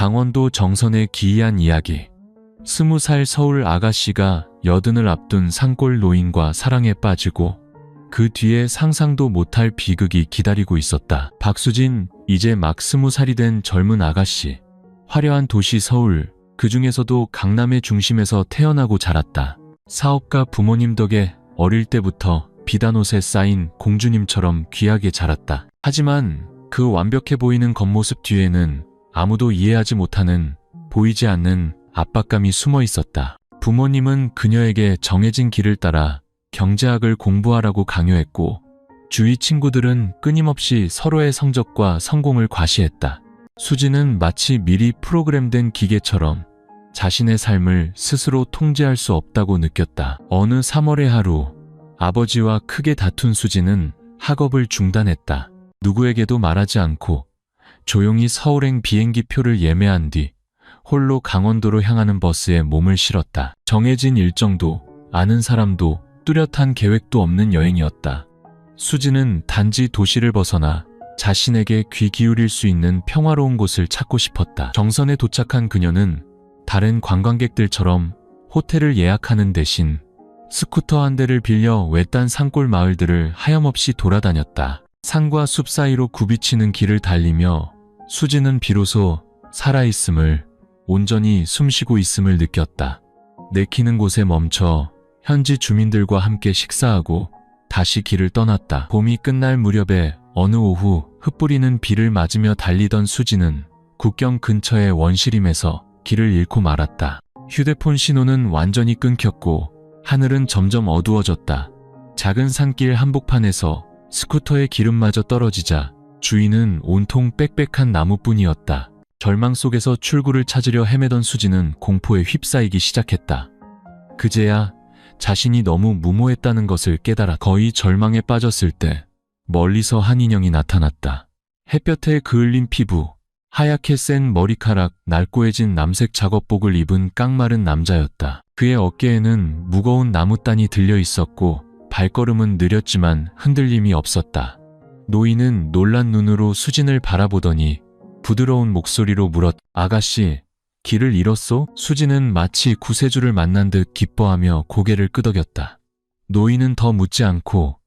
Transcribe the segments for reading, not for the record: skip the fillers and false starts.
강원도 정선의 기이한 이야기. 20살 서울 아가씨가 여든을 앞둔 산골 노인과 사랑에 빠지고 그 뒤에 상상도 못할 비극이 기다리고 있었다. 박수진, 이제 막 20살이 된 젊은 아가씨. 화려한 도시 서울, 그 중에서도 강남의 중심에서 태어나고 자랐다. 사업가 부모님 덕에 어릴 때부터 비단옷에 쌓인 공주님처럼 귀하게 자랐다. 하지만 그 완벽해 보이는 겉모습 뒤에는 아무도 이해하지 못하는, 보이지 않는 압박감이 숨어 있었다. 부모님은 그녀에게 정해진 길을 따라 경제학을 공부하라고 강요했고, 주위 친구들은 끊임없이 서로의 성적과 성공을 과시했다. 수지는 마치 미리 프로그램된 기계처럼 자신의 삶을 스스로 통제할 수 없다고 느꼈다. 어느 3월의 하루, 아버지와 크게 다툰 수지는 학업을 중단했다. 누구에게도 말하지 않고 조용히 서울행 비행기 표를 예매한 뒤 홀로 강원도로 향하는 버스에 몸을 실었다. 정해진 일정도, 아는 사람도, 뚜렷한 계획도 없는 여행이었다. 수지는 단지 도시를 벗어나 자신에게 귀 기울일 수 있는 평화로운 곳을 찾고 싶었다. 정선에 도착한 그녀는 다른 관광객들처럼 호텔을 예약하는 대신 스쿠터 한 대를 빌려 외딴 산골 마을들을 하염없이 돌아다녔다. 산과 숲 사이로 굽이치는 길을 달리며 수지는 비로소 살아있음을, 온전히 숨쉬고 있음을 느꼈다. 내키는 곳에 멈춰 현지 주민들과 함께 식사하고 다시 길을 떠났다. 봄이 끝날 무렵에 어느 오후 흩뿌리는 비를 맞으며 달리던 수지는 국경 근처의 원시림에서 길을 잃고 말았다. 휴대폰 신호는 완전히 끊겼고 하늘은 점점 어두워졌다. 작은 산길 한복판에서 스쿠터의 기름마저 떨어지자 주위는 온통 빽빽한 나무뿐이었다. 절망 속에서 출구를 찾으려 헤매던 수지는 공포에 휩싸이기 시작했다. 그제야 자신이 너무 무모했다는 것을 깨달아 거의 절망에 빠졌을 때 멀리서 한 인형이 나타났다. 햇볕에 그을린 피부, 하얗게 센 머리카락, 날고해진 남색 작업복을 입은 깡마른 남자였다. 그의 어깨에는 무거운 나무단이 들려 있었고 발걸음은 느렸지만 흔들림이 없었다. 노인은 놀란 눈으로 수진을 바라보더니 부드러운 목소리로 물었, 아가씨, 길을 잃었소? 수지는 마치 구세주를 만난 듯 기뻐하며 고개를 끄덕였다. 노인은 더 묻지 않고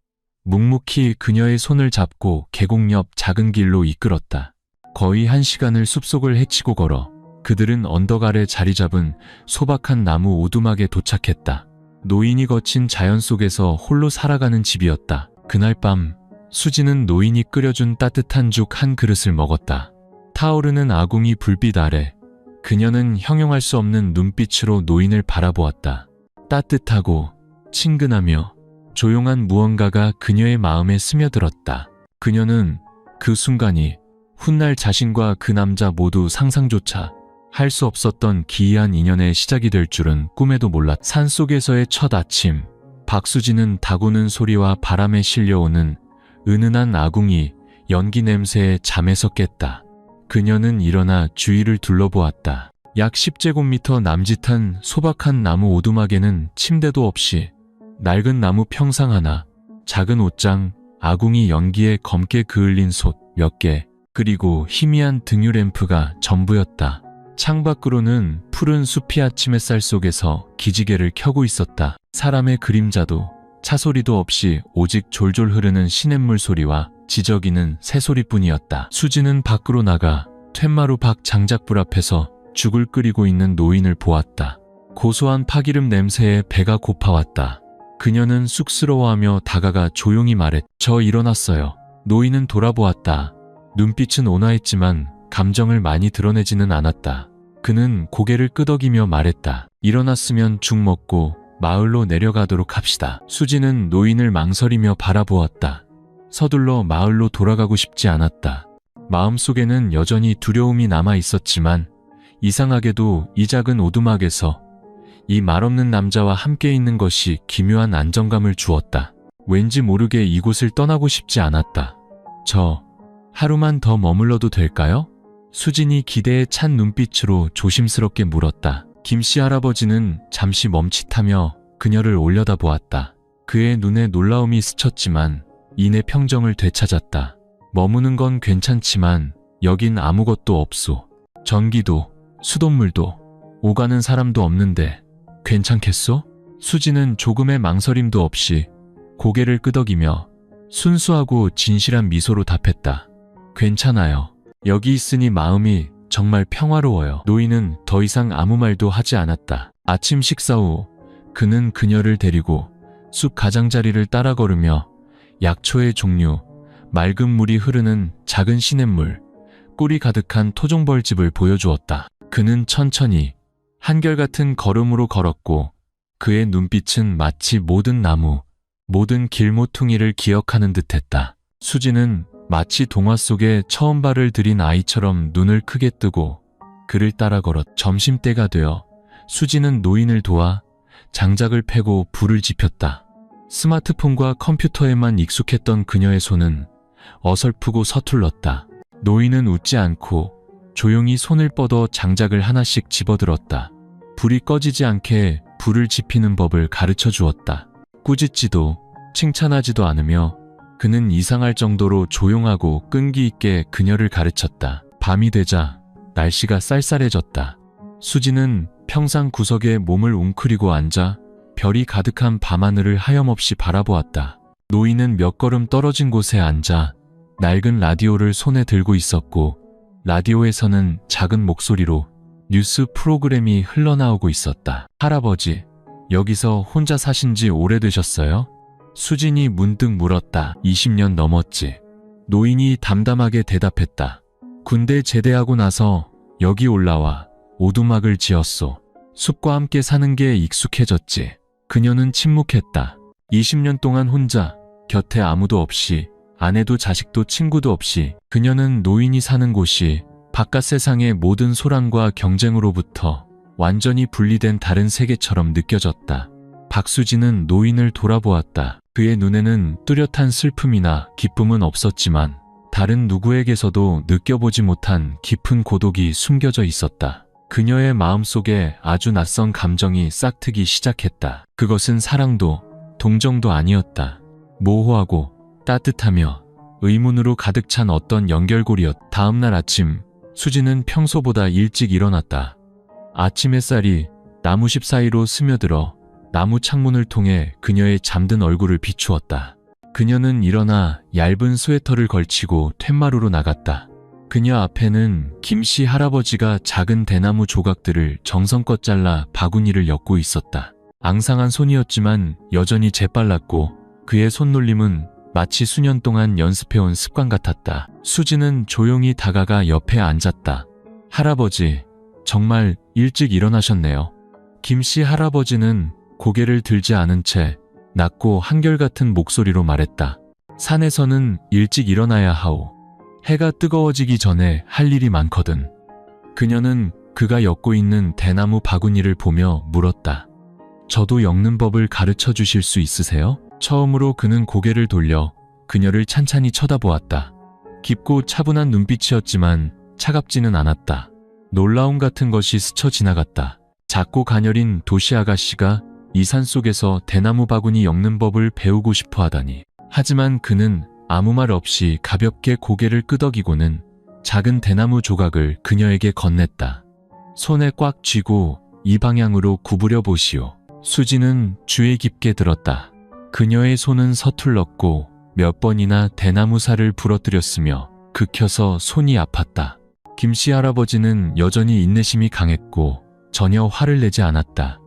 묵묵히 그녀의 손을 잡고 계곡 옆 작은 길로 이끌었다. 거의 1시간을 숲속을 헤치고 걸어 그들은 언덕 아래 자리 잡은 소박한 나무 오두막에 도착했다. 노인이 거친 자연 속에서 홀로 살아가는 집이었다. 그날 밤 수지는 노인이 끓여준 따뜻한 죽 한 그릇을 먹었다. 타오르는 아궁이 불빛 아래 그녀는 형용할 수 없는 눈빛으로 노인을 바라보았다. 따뜻하고 친근하며 조용한 무언가가 그녀의 마음에 스며들었다. 그녀는 그 순간이 훗날 자신과 그 남자 모두 상상조차 할 수 없었던 기이한 인연의 시작이 될 줄은 꿈에도 몰랐다. 산속에서의 첫 아침, 박수진은 다구는 소리와 바람에 실려오는 은은한 아궁이, 연기 냄새에 잠에서 깼다. 그녀는 일어나 주위를 둘러보았다. 약 10제곱미터 남짓한 소박한 나무 오두막에는 침대도 없이 낡은 나무 평상 하나, 작은 옷장, 아궁이 연기에 검게 그을린 솥 몇 개, 그리고 희미한 등유램프가 전부였다. 창밖으로는 푸른 숲이 아침 햇살 속에서 기지개를 켜고 있었다. 사람의 그림자도 차소리도 없이 오직 졸졸 흐르는 시냇물 소리와 지저귀는 새소리뿐이었다. 수지는 밖으로 나가 툇마루 밖 장작불 앞에서 죽을 끓이고 있는 노인을 보았다. 고소한 파기름 냄새에 배가 고파왔다. 그녀는 쑥스러워하며 다가가 조용히 말했, 저 일어났어요. 노인은 돌아보았다. 눈빛은 온화했지만 감정을 많이 드러내지는 않았다. 그는 고개를 끄덕이며 말했다. 일어났으면 죽 먹고 마을로 내려가도록 합시다. 수지는 노인을 망설이며 바라보았다. 서둘러 마을로 돌아가고 싶지 않았다. 마음속에는 여전히 두려움이 남아 있었지만 이상하게도 이 작은 오두막에서 이 말없는 남자와 함께 있는 것이 기묘한 안정감을 주었다. 왠지 모르게 이곳을 떠나고 싶지 않았다. 저 하루만 더 머물러도 될까요? 수진이 기대에 찬 눈빛으로 조심스럽게 물었다. 김씨 할아버지는 잠시 멈칫하며 그녀를 올려다보았다. 그의 눈에 놀라움이 스쳤지만 이내 평정을 되찾았다. 머무는 건 괜찮지만 여긴 아무것도 없소. 전기도, 수돗물도, 오가는 사람도 없는데 괜찮겠소? 수지는 조금의 망설임도 없이 고개를 끄덕이며 순수하고 진실한 미소로 답했다. 괜찮아요. 여기 있으니 마음이 정말 평화로워요. 노인은 더 이상 아무 말도 하지 않았다. 아침 식사 후 그는 그녀를 데리고 숲 가장자리를 따라 걸으며 약초의 종류, 맑은 물이 흐르는 작은 시냇물, 꿀이 가득한 토종벌집을 보여주었다. 그는 천천히 한결같은 걸음으로 걸었고 그의 눈빛은 마치 모든 나무, 모든 길모퉁이를 기억하는 듯했다. 수지는 마치 동화 속에 처음 발을 들인 아이처럼 눈을 크게 뜨고 그를 따라 걸었다. 점심때가 되어 수지는 노인을 도와 장작을 패고 불을 지폈다. 스마트폰과 컴퓨터에만 익숙했던 그녀의 손은 어설프고 서툴렀다. 노인은 웃지 않고 조용히 손을 뻗어 장작을 하나씩 집어들었다. 불이 꺼지지 않게 불을 지피는 법을 가르쳐 주었다. 꾸짖지도 칭찬하지도 않으며 그는 이상할 정도로 조용하고 끈기 있게 그녀를 가르쳤다. 밤이 되자 날씨가 쌀쌀해졌다. 수지는 평상 구석에 몸을 웅크리고 앉아 별이 가득한 밤하늘을 하염없이 바라보았다. 노인은 몇 걸음 떨어진 곳에 앉아 낡은 라디오를 손에 들고 있었고 라디오에서는 작은 목소리로 뉴스 프로그램이 흘러나오고 있었다. 할아버지, 여기서 혼자 사신 지 오래되셨어요? 수진이 문득 물었다. 20년 넘었지. 노인이 담담하게 대답했다. 군대 제대하고 나서 여기 올라와 오두막을 지었소. 숲과 함께 사는 게 익숙해졌지. 그녀는 침묵했다. 20년 동안 혼자, 곁에 아무도 없이, 아내도 자식도 친구도 없이 그녀는 노인이 사는 곳이 바깥 세상의 모든 소란과 경쟁으로부터 완전히 분리된 다른 세계처럼 느껴졌다. 박수진은 노인을 돌아보았다. 그의 눈에는 뚜렷한 슬픔이나 기쁨은 없었지만 다른 누구에게서도 느껴보지 못한 깊은 고독이 숨겨져 있었다. 그녀의 마음속에 아주 낯선 감정이 싹트기 시작했다. 그것은 사랑도 동정도 아니었다. 모호하고 따뜻하며 의문으로 가득 찬 어떤 연결고리였다. 다음날 아침, 수지는 평소보다 일찍 일어났다. 아침 햇살이 나무십 사이로 스며들어 나무 창문을 통해 그녀의 잠든 얼굴을 비추었다. 그녀는 일어나 얇은 스웨터를 걸치고 툇마루로 나갔다. 그녀 앞에는 김씨 할아버지가 작은 대나무 조각들을 정성껏 잘라 바구니를 엮고 있었다. 앙상한 손이었지만 여전히 재빨랐고 그의 손놀림은 마치 수년 동안 연습해온 습관 같았다. 수지는 조용히 다가가 옆에 앉았다. 할아버지, 정말 일찍 일어나셨네요. 김씨 할아버지는 고개를 들지 않은 채 낮고 한결같은 목소리로 말했다. 산에서는 일찍 일어나야 하오. 해가 뜨거워지기 전에 할 일이 많거든. 그녀는 그가 엮고 있는 대나무 바구니를 보며 물었다. 저도 엮는 법을 가르쳐 주실 수 있으세요? 처음으로 그는 고개를 돌려 그녀를 찬찬히 쳐다보았다. 깊고 차분한 눈빛이었지만 차갑지는 않았다. 놀라움 같은 것이 스쳐 지나갔다. 작고 가녀린 도시 아가씨가 이 산속에서 대나무 바구니 엮는 법을 배우고 싶어 하다니. 하지만 그는 아무 말 없이 가볍게 고개를 끄덕이고는 작은 대나무 조각을 그녀에게 건넸다. 손에 꽉 쥐고 이 방향으로 구부려 보시오. 수지는 주의 깊게 들었다. 그녀의 손은 서툴렀고 몇 번이나 대나무 살을 부러뜨렸으며 긁혀서 손이 아팠다. 김씨 할아버지는 여전히 인내심이 강했고 전혀 화를 내지 않았다.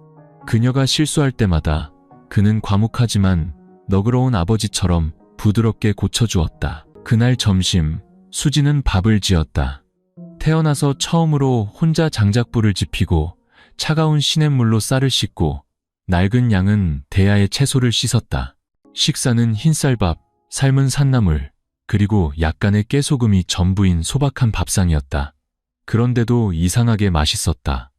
그녀가 실수할 때마다 그는 과묵하지만 너그러운 아버지처럼 부드럽게 고쳐주었다. 그날 점심, 수지는 밥을 지었다. 태어나서 처음으로 혼자 장작불을 지피고 차가운 시냇물로 쌀을 씻고 낡은 양은 대야에 채소를 씻었다. 식사는 흰쌀밥, 삶은 산나물, 그리고 약간의 깨소금이 전부인 소박한 밥상이었다. 그런데도 이상하게 맛있었다.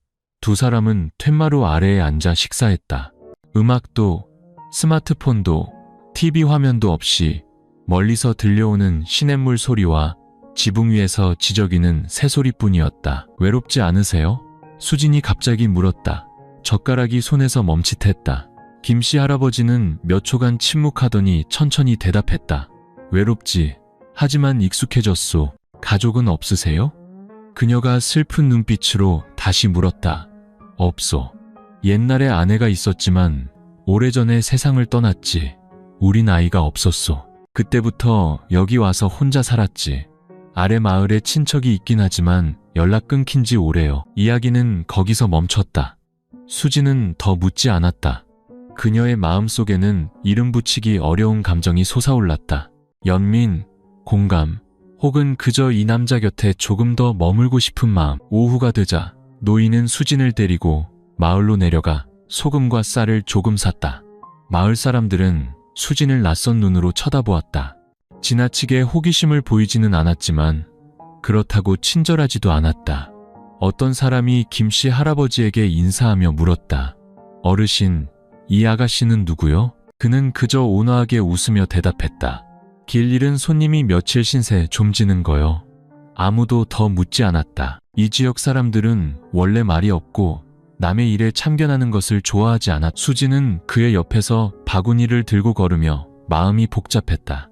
두 사람은 툇마루 아래에 앉아 식사했다. 음악도, 스마트폰도, TV 화면도 없이 멀리서 들려오는 시냇물 소리와 지붕 위에서 지저귀는 새소리뿐이었다. 외롭지 않으세요? 수진이 갑자기 물었다. 젓가락이 손에서 멈칫했다. 김씨 할아버지는 몇 초간 침묵하더니 천천히 대답했다. 외롭지. 하지만 익숙해졌소. 가족은 없으세요? 그녀가 슬픈 눈빛으로 다시 물었다. 없어. 옛날에 아내가 있었지만 오래전에 세상을 떠났지. 우린 아이가 없었어. 그때부터 여기 와서 혼자 살았지. 아래 마을에 친척이 있긴 하지만 연락 끊긴 지 오래요. 이야기는 거기서 멈췄다. 수지는 더 묻지 않았다. 그녀의 마음속에는 이름 붙이기 어려운 감정이 솟아올랐다. 연민, 공감, 혹은 그저 이 남자 곁에 조금 더 머물고 싶은 마음. 오후가 되자 노인은 수진을 데리고 마을로 내려가 소금과 쌀을 조금 샀다. 마을 사람들은 수진을 낯선 눈으로 쳐다보았다. 지나치게 호기심을 보이지는 않았지만 그렇다고 친절하지도 않았다. 어떤 사람이 김씨 할아버지에게 인사하며 물었다. 어르신, 이 아가씨는 누구요? 그는 그저 온화하게 웃으며 대답했다. 길 잃은 손님이 며칠 신세 좀 지는 거요. 아무도 더 묻지 않았다. 이 지역 사람들은 원래 말이 없고 남의 일에 참견하는 것을 좋아하지 않았다. 수지는 그의 옆에서 바구니를 들고 걸으며 마음이 복잡했다.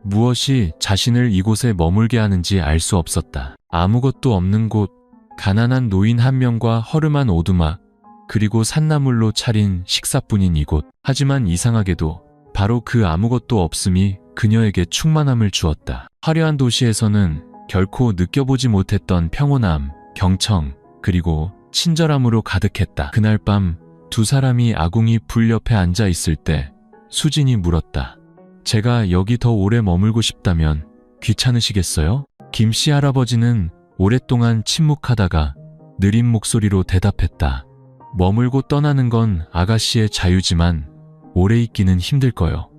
무엇이 자신을 이곳에 머물게 하는지 알 수 없었다. 아무것도 없는 곳, 가난한 노인 한 명과 허름한 오두막, 그리고 산나물로 차린 식사뿐인 이곳. 하지만 이상하게도 바로 그 아무것도 없음이 그녀에게 충만함을 주었다. 화려한 도시에서는 결코 느껴보지 못했던 평온함, 경청, 그리고 친절함으로 가득했다. 그날 밤 두 사람이 아궁이 불 옆에 앉아 있을 때 수진이 물었다. 제가 여기 더 오래 머물고 싶다면 귀찮으시겠어요? 김씨 할아버지는 오랫동안 침묵하다가 느린 목소리로 대답했다. 머물고 떠나는 건 아가씨의 자유지만 오래 있기는 힘들 거요.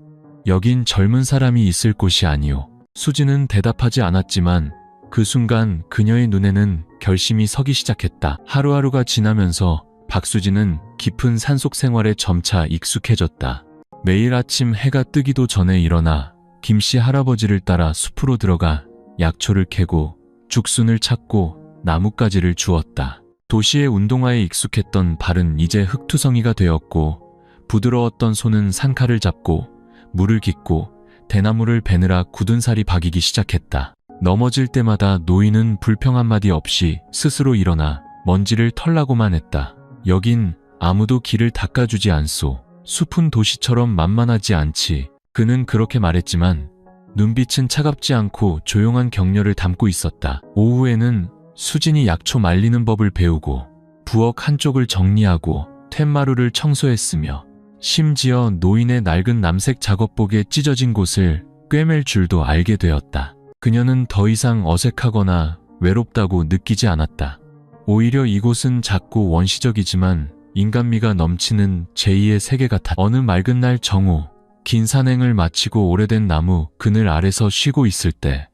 여긴 젊은 사람이 있을 곳이 아니오. 수지는 대답하지 않았지만 그 순간 그녀의 눈에는 결심이 서기 시작했다. 하루하루가 지나면서 박수진은 깊은 산속 생활에 점차 익숙해졌다. 매일 아침 해가 뜨기도 전에 일어나 김씨 할아버지를 따라 숲으로 들어가 약초를 캐고 죽순을 찾고 나뭇가지를 주웠다. 도시의 운동화에 익숙했던 발은 이제 흙투성이가 되었고 부드러웠던 손은 산칼을 잡고 물을 깃고 대나무를 베느라 굳은 살이 박이기 시작했다. 넘어질 때마다 노인은 불평 한마디 없이 스스로 일어나 먼지를 털라고만 했다. 여긴 아무도 길을 닦아주지 않소. 숲은 도시처럼 만만하지 않지. 그는 그렇게 말했지만 눈빛은 차갑지 않고 조용한 격려를 담고 있었다. 오후에는 수진이 약초 말리는 법을 배우고 부엌 한쪽을 정리하고 툇마루를 청소했으며 심지어 노인의 낡은 남색 작업복에 찢어진 곳을 꿰맬 줄도 알게 되었다. 그녀는 더 이상 어색하거나 외롭다고 느끼지 않았다. 오히려 이곳은 작고 원시적이지만 인간미가 넘치는 제2의 세계 같았다. 어느 맑은 날 정오, 긴 산행을 마치고 오래된 나무 그늘 아래서 쉬고 있을 때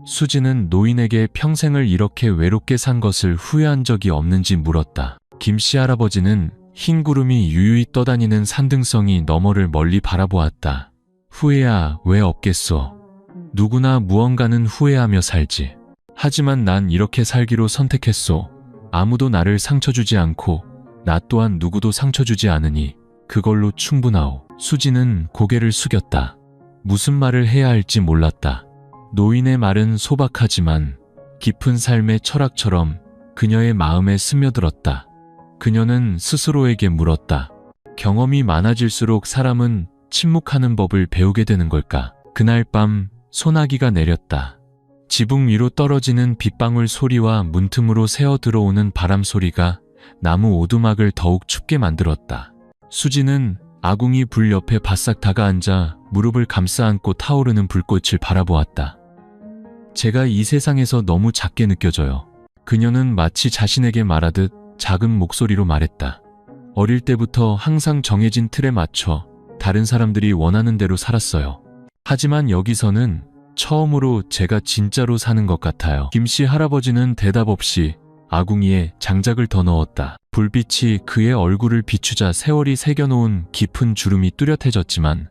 수지는 노인에게 평생을 이렇게 외롭게 산 것을 후회한 적이 없는지 물었다. 김씨 할아버지는 흰 구름이 유유히 떠다니는 산등성이 너머를 멀리 바라보았다. 후회야 왜 없겠소. 누구나 무언가는 후회하며 살지. 하지만 난 이렇게 살기로 선택했소. 아무도 나를 상처 주지 않고 나 또한 누구도 상처 주지 않으니 그걸로 충분하오. 수지는 고개를 숙였다. 무슨 말을 해야 할지 몰랐다. 노인의 말은 소박하지만 깊은 삶의 철학처럼 그녀의 마음에 스며들었다. 그녀는 스스로에게 물었다. 경험이 많아질수록 사람은 침묵하는 법을 배우게 되는 걸까? 그날 밤 소나기가 내렸다. 지붕 위로 떨어지는 빗방울 소리와 문틈으로 새어 들어오는 바람 소리가 나무 오두막을 더욱 춥게 만들었다. 수지는 아궁이 불 옆에 바싹 다가앉아 무릎을 감싸 안고 타오르는 불꽃을 바라보았다. 제가 이 세상에서 너무 작게 느껴져요. 그녀는 마치 자신에게 말하듯 작은 목소리로 말했다. 어릴 때부터 항상 정해진 틀에 맞춰 다른 사람들이 원하는 대로 살았어요. 하지만 여기서는 처음으로 제가 진짜로 사는 것 같아요. 김씨 할아버지는 대답 없이 아궁이에 장작을 더 넣었다. 불빛이 그의 얼굴을 비추자 세월이 새겨놓은 깊은 주름이 뚜렷해졌지만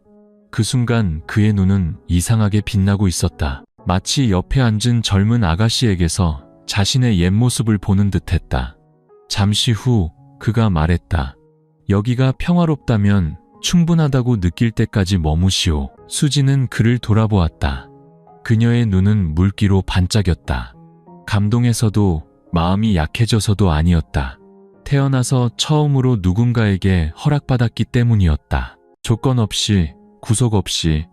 그 순간 그의 눈은 이상하게 빛나고 있었다. 마치 옆에 앉은 젊은 아가씨에게서 자신의 옛 모습을 보는 듯했다. 잠시 후 그가 말했다. 여기가 평화롭다면 충분하다고 느낄 때까지 머무시오. 수지는 그를 돌아보았다. 그녀의 눈은 물기로 반짝였다. 감동에서도 마음이 약해져서도 아니었다. 태어나서 처음으로 누군가에게 허락받았기 때문이었다. 조건 없이, 구속 없이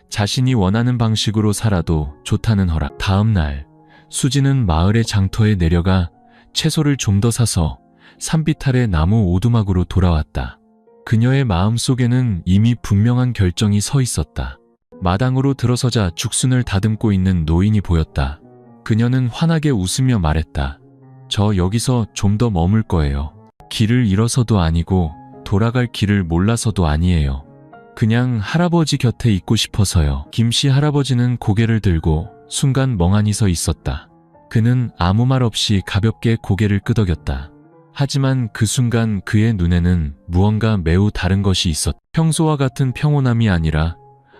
자신이 원하는 방식으로 살아도 좋다는 허락. 다음 날 수지는 마을의 장터에 내려가 채소를 좀 더 사서 산빛 아래 나무 오두막으로 돌아왔다. 그녀의 마음속에는 이미 분명한 결정이 서 있었다. 마당으로 들어서자 죽순을 다듬고 있는 노인이 보였다. 그녀는 환하게 웃으며 말했다. 저 여기서 좀 더 머물 거예요. 길을 잃어서도 아니고 돌아갈 길을 몰라서도 아니에요. 그냥 할아버지 곁에 있고 싶어서요. 김씨 할아버지는 고개를 들고 순간 멍하니 서 있었다. 그는 아무 말 없이 가볍게 고개를 끄덕였다. 하지만 그 순간 그의 눈에는 무언가 매우 다른 것이 있었다. 평소와 같은 평온함이 아니라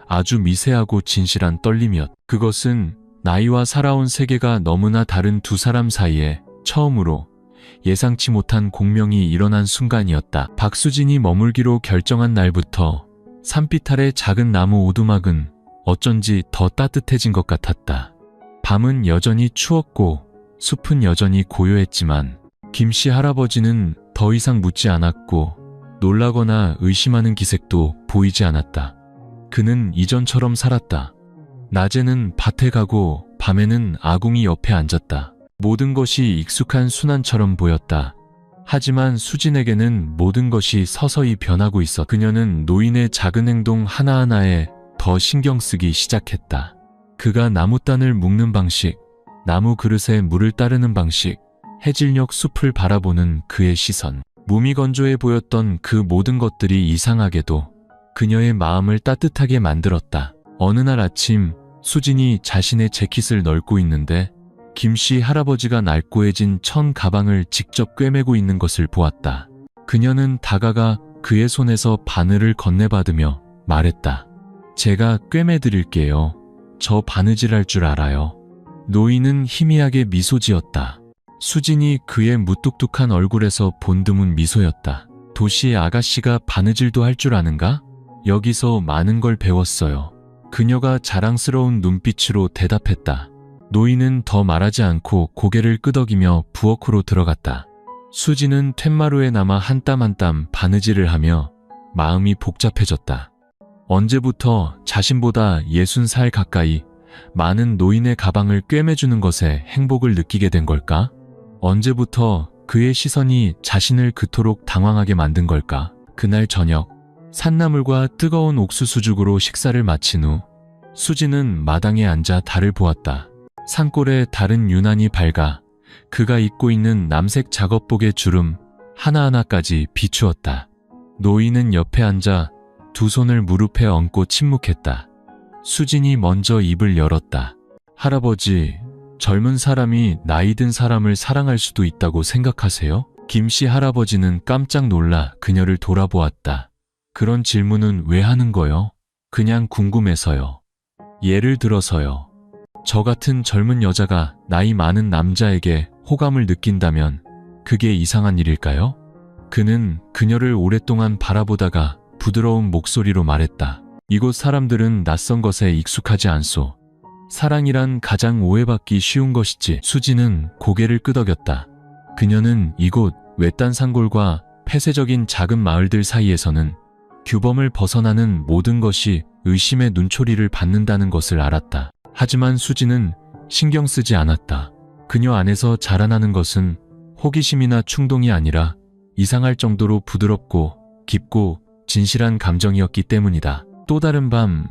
아주 미세하고 진실한 떨림이었다. 그것은 나이와 살아온 세계가 너무나 다른 두 사람 사이에 처음으로 예상치 못한 공명이 일어난 순간이었다. 박수진이 머물기로 결정한 날부터 산빛 아래 작은 나무 오두막은 어쩐지 더 따뜻해진 것 같았다. 밤은 여전히 추웠고 숲은 여전히 고요했지만 김씨 할아버지는 더 이상 묻지 않았고 놀라거나 의심하는 기색도 보이지 않았다. 그는 이전처럼 살았다. 낮에는 밭에 가고 밤에는 아궁이 옆에 앉았다. 모든 것이 익숙한 순환처럼 보였다. 하지만 수진에게는 모든 것이 서서히 변하고 있어. 그녀는 노인의 작은 행동 하나하나에 더 신경 쓰기 시작했다. 그가 나무단을 묶는 방식, 나무 그릇에 물을 따르는 방식, 해질녘 숲을 바라보는 그의 시선. 무미건조해 보였던 그 모든 것들이 이상하게도 그녀의 마음을 따뜻하게 만들었다. 어느 날 아침 수진이 자신의 재킷을 널고 있는데 김씨 할아버지가 낡고해진 천 가방을 직접 꿰매고 있는 것을 보았다. 그녀는 다가가 그의 손에서 바늘을 건네받으며 말했다. 제가 꿰매드릴게요. 저 바느질할 줄 알아요. 노인은 희미하게 미소 지었다. 수진이 그의 무뚝뚝한 얼굴에서 본 드문 미소였다. 도시의 아가씨가 바느질도 할 줄 아는가? 여기서 많은 걸 배웠어요. 그녀가 자랑스러운 눈빛으로 대답했다. 노인은 더 말하지 않고 고개를 끄덕이며 부엌으로 들어갔다. 수지는 툇마루에 남아 한 땀 한 땀 바느질을 하며 마음이 복잡해졌다. 언제부터 자신보다 60살 가까이 많은 노인의 가방을 꿰매주는 것에 행복을 느끼게 된 걸까? 언제부터 그의 시선이 자신을 그토록 당황하게 만든 걸까? 그날 저녁, 산나물과 뜨거운 옥수수죽으로 식사를 마친 후 수지는 마당에 앉아 달을 보았다. 산골의 달은 유난히 밝아 그가 입고 있는 남색 작업복의 주름 하나하나까지 비추었다. 노인은 옆에 앉아 두 손을 무릎에 얹고 침묵했다. 수진이 먼저 입을 열었다. 할아버지, 젊은 사람이 나이 든 사람을 사랑할 수도 있다고 생각하세요? 김씨 할아버지는 깜짝 놀라 그녀를 돌아보았다. 그런 질문은 왜 하는 거요? 그냥 궁금해서요. 예를 들어서요. 저 같은 젊은 여자가 나이 많은 남자에게 호감을 느낀다면 그게 이상한 일일까요? 그는 그녀를 오랫동안 바라보다가 부드러운 목소리로 말했다. 이곳 사람들은 낯선 것에 익숙하지 않소. 사랑이란 가장 오해받기 쉬운 것이지. 수지는 고개를 끄덕였다. 그녀는 이곳 외딴 산골과 폐쇄적인 작은 마을들 사이에서는 규범을 벗어나는 모든 것이 의심의 눈초리를 받는다는 것을 알았다. 하지만 수지는 신경 쓰지 않았다. 그녀 안에서 자라나는 것은 호기심이나 충동이 아니라 이상할 정도로 부드럽고 깊고 진실한 감정이었기 때문이다. 또 다른 밤,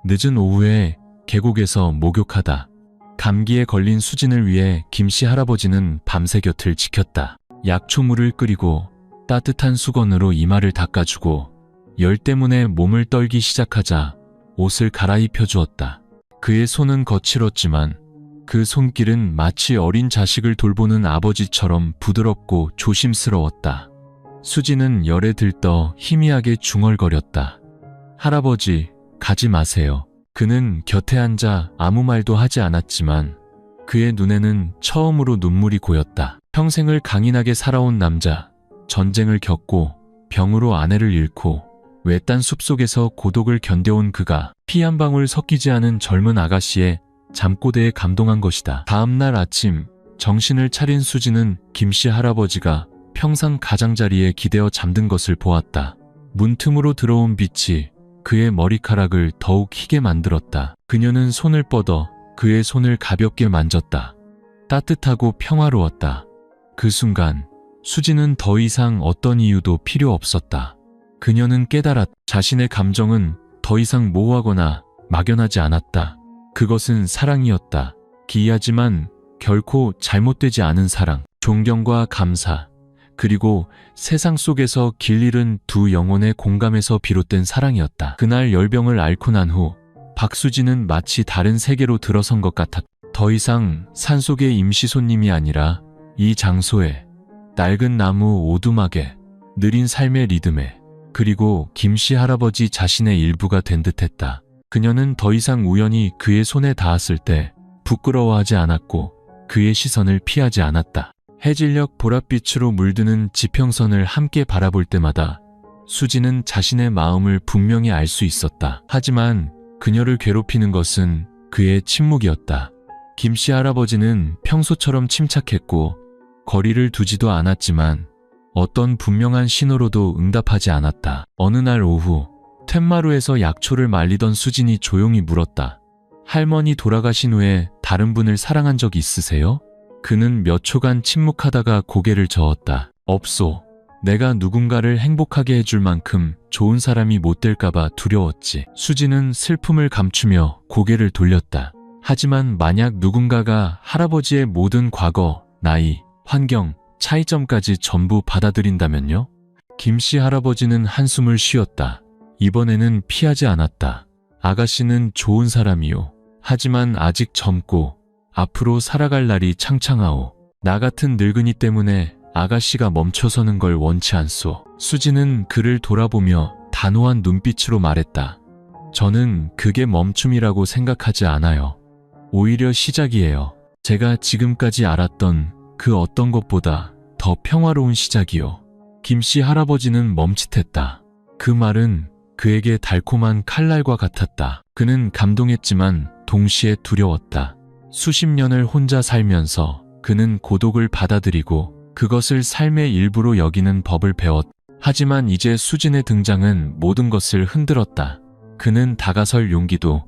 늦은 오후에 계곡에서 목욕하다. 감기에 걸린 수진을 위해 김씨 할아버지는 밤새 곁을 지켰다. 약초물을 끓이고 따뜻한 수건으로 이마를 닦아주고 열 때문에 몸을 떨기 시작하자 옷을 갈아입혀 주었다. 그의 손은 거칠었지만 그 손길은 마치 어린 자식을 돌보는 아버지처럼 부드럽고 조심스러웠다. 수지는 열에 들떠 희미하게 중얼거렸다. 할아버지, 가지 마세요. 그는 곁에 앉아 아무 말도 하지 않았지만 그의 눈에는 처음으로 눈물이 고였다. 평생을 강인하게 살아온 남자, 전쟁을 겪고 병으로 아내를 잃고 외딴 숲속에서 고독을 견뎌온 그가 피 한 방울 섞이지 않은 젊은 아가씨의 잠꼬대에 감동한 것이다. 다음 날 아침 정신을 차린 수지는 김씨 할아버지가 평상 가장자리에 기대어 잠든 것을 보았다. 문틈으로 들어온 빛이 그의 머리카락을 더욱 희게 만들었다. 그녀는 손을 뻗어 그의 손을 가볍게 만졌다. 따뜻하고 평화로웠다. 그 순간 수지는 더 이상 어떤 이유도 필요 없었다. 그녀는 깨달았다. 자신의 감정은 더 이상 모호하거나 막연하지 않았다. 그것은 사랑이었다. 기이하지만 결코 잘못되지 않은 사랑, 존경과 감사, 그리고 세상 속에서 길 잃은 두 영혼의 공감에서 비롯된 사랑이었다. 그날 열병을 앓고 난 후 박수진은 마치 다른 세계로 들어선 것 같았다. 더 이상 산속의 임시 손님이 아니라 이 장소에, 낡은 나무 오두막에, 느린 삶의 리듬에, 그리고 김씨 할아버지 자신의 일부가 된 듯했다. 그녀는 더 이상 우연히 그의 손에 닿았을 때 부끄러워하지 않았고 그의 시선을 피하지 않았다. 해질녘 보랏빛으로 물드는 지평선을 함께 바라볼 때마다 수지는 자신의 마음을 분명히 알 수 있었다. 하지만 그녀를 괴롭히는 것은 그의 침묵이었다. 김씨 할아버지는 평소처럼 침착했고 거리를 두지도 않았지만 어떤 분명한 신호로도 응답하지 않았다. 어느 날 오후 툇마루에서 약초를 말리던 수진이 조용히 물었다. 할머니 돌아가신 후에 다른 분을 사랑한 적 있으세요? 그는 몇 초간 침묵하다가 고개를 저었다. 없소. 내가 누군가를 행복하게 해줄 만큼 좋은 사람이 못 될까봐 두려웠지. 수지는 슬픔을 감추며 고개를 돌렸다. 하지만 만약 누군가가 할아버지의 모든 과거, 나이, 환경, 차이점까지 전부 받아들인다면요? 김씨 할아버지는 한숨을 쉬었다. 이번에는 피하지 않았다. 아가씨는 좋은 사람이요. 하지만 아직 젊고 앞으로 살아갈 날이 창창하오. 나 같은 늙은이 때문에 아가씨가 멈춰서는 걸 원치 않소. 수지는 그를 돌아보며 단호한 눈빛으로 말했다. 저는 그게 멈춤이라고 생각하지 않아요. 오히려 시작이에요. 제가 지금까지 알았던 그 어떤 것보다 더 평화로운 시작이요. 김씨 할아버지는 멈칫했다. 그 말은 그에게 달콤한 칼날과 같았다. 그는 감동했지만 동시에 두려웠다. 수십 년을 혼자 살면서 그는 고독을 받아들이고 그것을 삶의 일부로 여기는 법을 배웠다. 하지만 이제 수진의 등장은 모든 것을 흔들었다. 그는 다가설 용기도,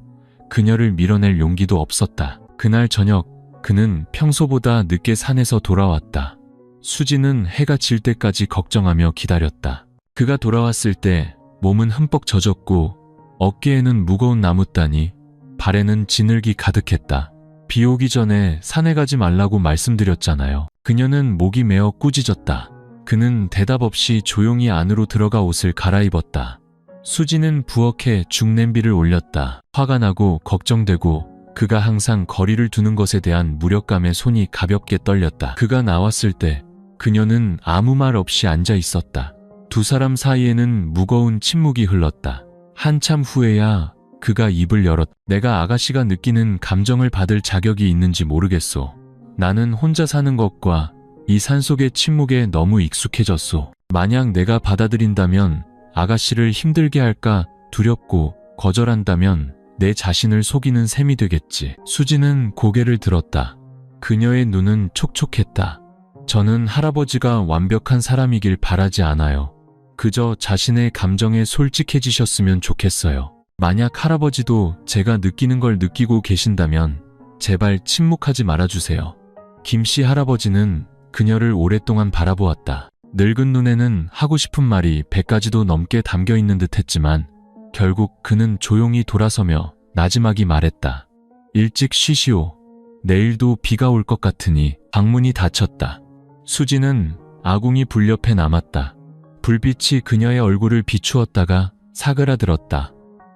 그녀를 밀어낼 용기도 없었다. 그날 저녁 그는 평소보다 늦게 산에서 돌아왔다. 수지는 해가 질 때까지 걱정하며 기다렸다. 그가 돌아왔을 때 몸은 흠뻑 젖었고 어깨에는 무거운 나뭇단이, 발에는 진흙이 가득했다. 비 오기 전에 산에 가지 말라고 말씀드렸잖아요. 그녀는 목이 메어 꾸짖었다. 그는 대답 없이 조용히 안으로 들어가 옷을 갈아입었다. 수지는 부엌에 죽냄비를 올렸다. 화가 나고 걱정되고 그가 항상 거리를 두는 것에 대한 무력감에 손이 가볍게 떨렸다. 그가 나왔을 때 그녀는 아무 말 없이 앉아 있었다. 두 사람 사이에는 무거운 침묵이 흘렀다. 한참 후에야 그가 입을 열었다. 내가 아가씨가 느끼는 감정을 받을 자격이 있는지 모르겠소. 나는 혼자 사는 것과 이 산속의 침묵에 너무 익숙해졌소. 만약 내가 받아들인다면 아가씨를 힘들게 할까 두렵고 거절한다면 내 자신을 속이는 셈이 되겠지. 수지는 고개를 들었다. 그녀의 눈은 촉촉했다. 저는 할아버지가 완벽한 사람이길 바라지 않아요. 그저 자신의 감정에 솔직해지셨으면 좋겠어요. 만약 할아버지도 제가 느끼는 걸 느끼고 계신다면 제발 침묵하지 말아주세요. 김씨 할아버지는 그녀를 오랫동안 바라보았다. 늙은 눈에는 하고 싶은 말이 100가지도 넘게 담겨 있는 듯 했지만 결국 그는 조용히 돌아서며 나지막이 말했다. 일찍 쉬시오. 내일도 비가 올 것 같으니. 방문이 닫혔다. 수지는 아궁이 불 옆에 남았다. 불빛이 그녀의 얼굴을 비추었다가 사그라들었다.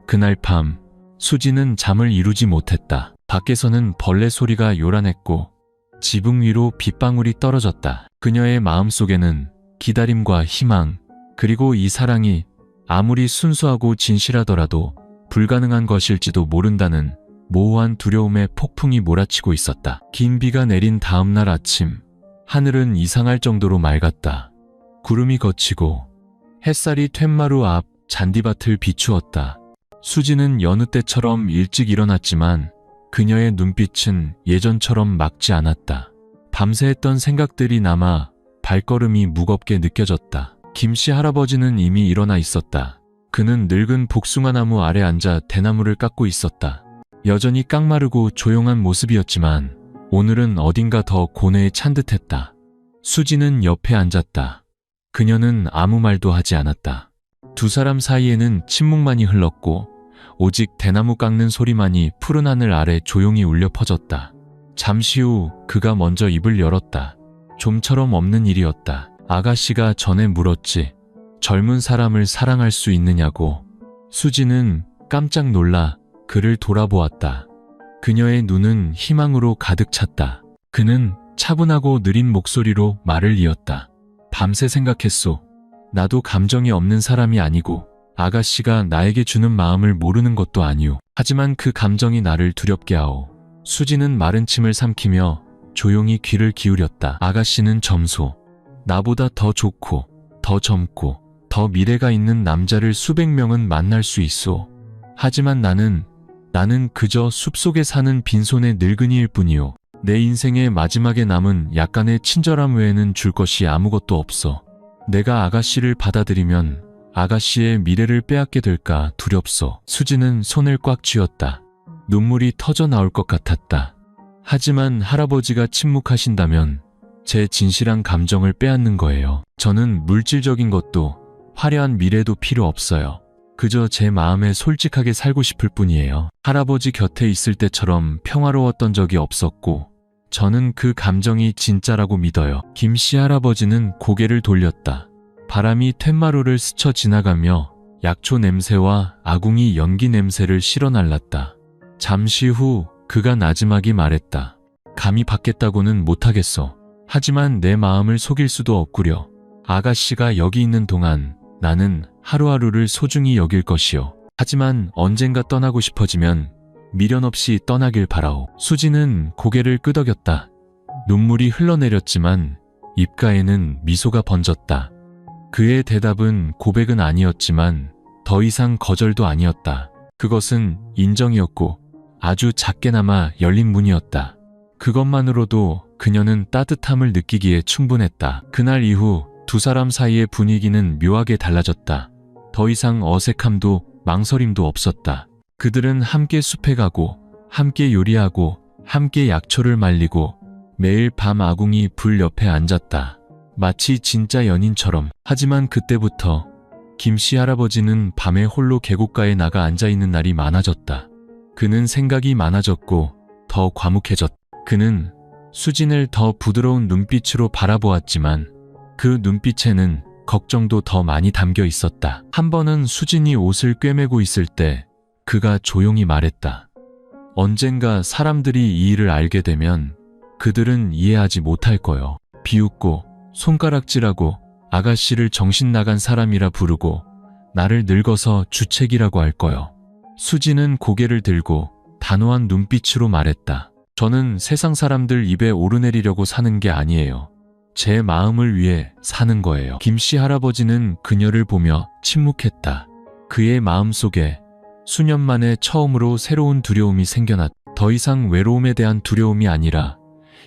그날 밤 수지는 잠을 이루지 못했다. 밖에서는 벌레 소리가 요란했고 지붕 위로 빗방울이 떨어졌다. 그녀의 마음속에는 기다림과 희망, 그리고 이 사랑이 아무리 순수하고 진실하더라도 불가능한 것일지도 모른다는 모호한 두려움의 폭풍이 몰아치고 있었다. 긴 비가 내린 다음 날 아침, 하늘은 이상할 정도로 맑았다. 구름이 걷히고 햇살이 툇마루 앞 잔디밭을 비추었다. 수지는 여느 때처럼 일찍 일어났지만 그녀의 눈빛은 예전처럼 맑지 않았다. 밤새 했던 생각들이 남아 발걸음이 무겁게 느껴졌다. 김씨 할아버지는 이미 일어나 있었다. 그는 늙은 복숭아나무 아래 앉아 대나무를 깎고 있었다. 여전히 깡마르고 조용한 모습이었지만 오늘은 어딘가 더 고뇌에 찬 듯했다. 수지는 옆에 앉았다. 그녀는 아무 말도 하지 않았다. 두 사람 사이에는 침묵만이 흘렀고 오직 대나무 깎는 소리만이 푸른 하늘 아래 조용히 울려 퍼졌다. 잠시 후 그가 먼저 입을 열었다. 좀처럼 없는 일이었다. 아가씨가 전에 물었지. 젊은 사람을 사랑할 수 있느냐고. 수지는 깜짝 놀라 그를 돌아보았다. 그녀의 눈은 희망으로 가득 찼다. 그는 차분하고 느린 목소리로 말을 이었다. 밤새 생각했소. 나도 감정이 없는 사람이 아니고 아가씨가 나에게 주는 마음을 모르는 것도 아니오. 하지만 그 감정이 나를 두렵게 하오. 수지는 마른 침을 삼키며 조용히 귀를 기울였다. 아가씨는 점소. 나보다 더 좋고 더 젊고 더 미래가 있는 남자를 수백 명은 만날 수 있소. 하지만 나는 그저 숲속에 사는 빈손의 늙은이일 뿐이오. 내 인생의 마지막에 남은 약간의 친절함 외에는 줄 것이 아무것도 없어. 내가 아가씨를 받아들이면 아가씨의 미래를 빼앗게 될까 두렵소. 수지는 손을 꽉 쥐었다. 눈물이 터져 나올 것 같았다. 하지만 할아버지가 침묵하신다면 제 진실한 감정을 빼앗는 거예요. 저는 물질적인 것도 화려한 미래도 필요 없어요. 그저 제 마음에 솔직하게 살고 싶을 뿐이에요. 할아버지 곁에 있을 때처럼 평화로웠던 적이 없었고 저는 그 감정이 진짜라고 믿어요. 김씨 할아버지는 고개를 돌렸다. 바람이 툇마루를 스쳐 지나가며 약초 냄새와 아궁이 연기 냄새를 실어날랐다. 잠시 후 그가 나지막이 말했다. 감히 받겠다고는 못하겠어. 하지만 내 마음을 속일 수도 없구려. 아가씨가 여기 있는 동안 나는 하루하루를 소중히 여길 것이요. 하지만 언젠가 떠나고 싶어지면 미련 없이 떠나길 바라오. 수지는 고개를 끄덕였다. 눈물이 흘러내렸지만 입가에는 미소가 번졌다. 그의 대답은 고백은 아니었지만 더 이상 거절도 아니었다. 그것은 인정이었고 아주 작게나마 열린 문이었다. 그것만으로도 그녀는 따뜻함을 느끼기에 충분했다. 그날 이후 두 사람 사이의 분위기는 묘하게 달라졌다. 더 이상 어색함도 망설임도 없었다. 그들은 함께 숲에 가고 함께 요리하고 함께 약초를 말리고 매일 밤 아궁이 불 옆에 앉았다. 마치 진짜 연인처럼. 하지만 그때부터 김씨 할아버지는 밤에 홀로 계곡가에 나가 앉아있는 날이 많아졌다. 그는 생각이 많아졌고 더 과묵해졌다. 그는 수진을 더 부드러운 눈빛으로 바라보았지만 그 눈빛에는 걱정도 더 많이 담겨 있었다. 한 번은 수진이 옷을 꿰매고 있을 때 그가 조용히 말했다. 언젠가 사람들이 이 일을 알게 되면 그들은 이해하지 못할 거요. 비웃고 손가락질하고 아가씨를 정신 나간 사람이라 부르고 나를 늙어서 주책이라고 할 거요. 수지는 고개를 들고 단호한 눈빛으로 말했다. 저는 세상 사람들 입에 오르내리려고 사는 게 아니에요. 제 마음을 위해 사는 거예요. 김씨 할아버지는 그녀를 보며 침묵했다. 그의 마음속에 수년 만에 처음으로 새로운 두려움이 생겨났다. 더 이상 외로움에 대한 두려움이 아니라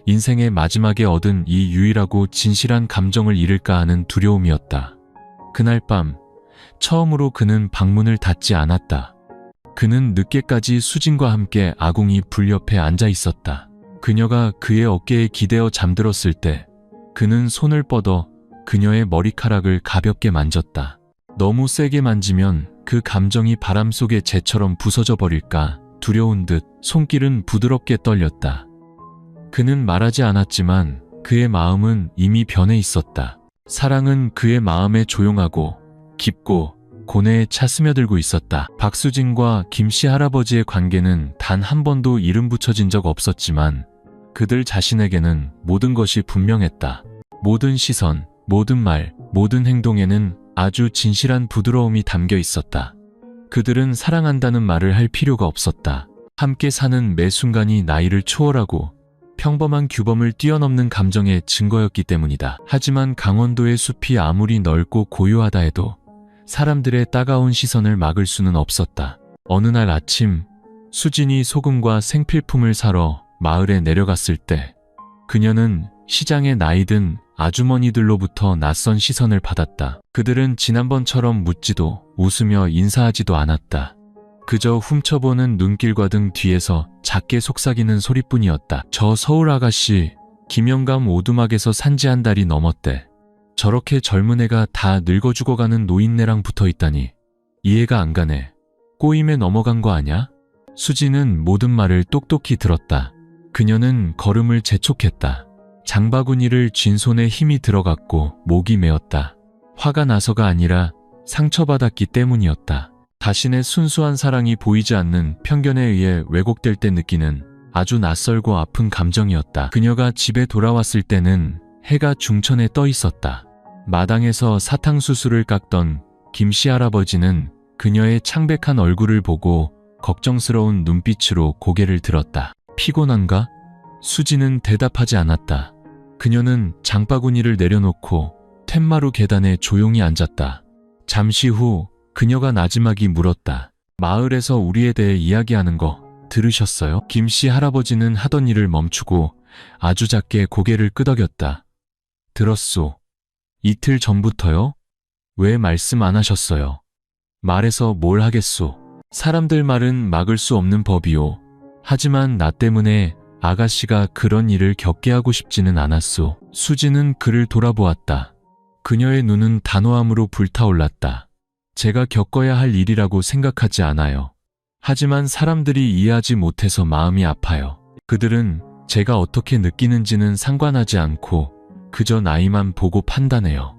인생의 마지막에 얻은 이 유일하고 진실한 감정을 잃을까 하는 두려움이었다. 그날 밤 처음으로 그는 방문을 닫지 않았다. 그는 늦게까지 수진과 함께 아궁이 불 옆에 앉아 있었다. 그녀가 그의 어깨에 기대어 잠들었을 때 그는 손을 뻗어 그녀의 머리카락을 가볍게 만졌다. 너무 세게 만지면 그 감정이 바람 속의 재처럼 부서져 버릴까 두려운 듯 손길은 부드럽게 떨렸다. 그는 말하지 않았지만 그의 마음은 이미 변해 있었다. 사랑은 그의 마음에 조용하고 깊고 고뇌에 차 스며들고 있었다. 박수진과 김씨 할아버지의 관계는 단 한 번도 이름 붙여진 적 없었지만 그들 자신에게는 모든 것이 분명했다. 모든 시선, 모든 말, 모든 행동에는 아주 진실한 부드러움이 담겨 있었다. 그들은 사랑한다는 말을 할 필요가 없었다. 함께 사는 매 순간이 나이를 초월하고 평범한 규범을 뛰어넘는 감정의 증거였기 때문이다. 하지만 강원도의 숲이 아무리 넓고 고요하다 해도 사람들의 따가운 시선을 막을 수는 없었다. 어느 날 아침 수진이 소금과 생필품을 사러 마을에 내려갔을 때 그녀는 시장의 나이든 아주머니들로부터 낯선 시선을 받았다. 그들은 지난번처럼 묻지도 웃으며 인사하지도 않았다. 그저 훔쳐보는 눈길과 등 뒤에서 작게 속삭이는 소리뿐이었다. 저 서울 아가씨, 김영감 오두막에서 산지 한 달이 넘었대. 저렇게 젊은 애가 다 늙어 죽어가는 노인네랑 붙어있다니 이해가 안 가네. 꼬임에 넘어간 거 아냐? 수지는 모든 말을 똑똑히 들었다. 그녀는 걸음을 재촉했다. 장바구니를 쥔 손에 힘이 들어갔고 목이 메었다. 화가 나서가 아니라 상처받았기 때문이었다. 자신의 순수한 사랑이 보이지 않는 편견에 의해 왜곡될 때 느끼는 아주 낯설고 아픈 감정이었다. 그녀가 집에 돌아왔을 때는 해가 중천에 떠 있었다. 마당에서 사탕수수를 깎던 김씨 할아버지는 그녀의 창백한 얼굴을 보고 걱정스러운 눈빛으로 고개를 들었다. 피곤한가? 수지는 대답하지 않았다. 그녀는 장바구니를 내려놓고 툇마루 계단에 조용히 앉았다. 잠시 후 그녀가 나지막이 물었다. 마을에서 우리에 대해 이야기하는 거 들으셨어요? 김씨 할아버지는 하던 일을 멈추고 아주 작게 고개를 끄덕였다. 들었소. 이틀 전부터요? 왜 말씀 안 하셨어요? 말해서 뭘 하겠소. 사람들 말은 막을 수 없는 법이오. 하지만 나 때문에 아가씨가 그런 일을 겪게 하고 싶지는 않았소. 수지는 그를 돌아보았다. 그녀의 눈은 단호함으로 불타올랐다. 제가 겪어야 할 일이라고 생각하지 않아요. 하지만 사람들이 이해하지 못해서 마음이 아파요. 그들은 제가 어떻게 느끼는지는 상관하지 않고 그저 나이만 보고 판단해요.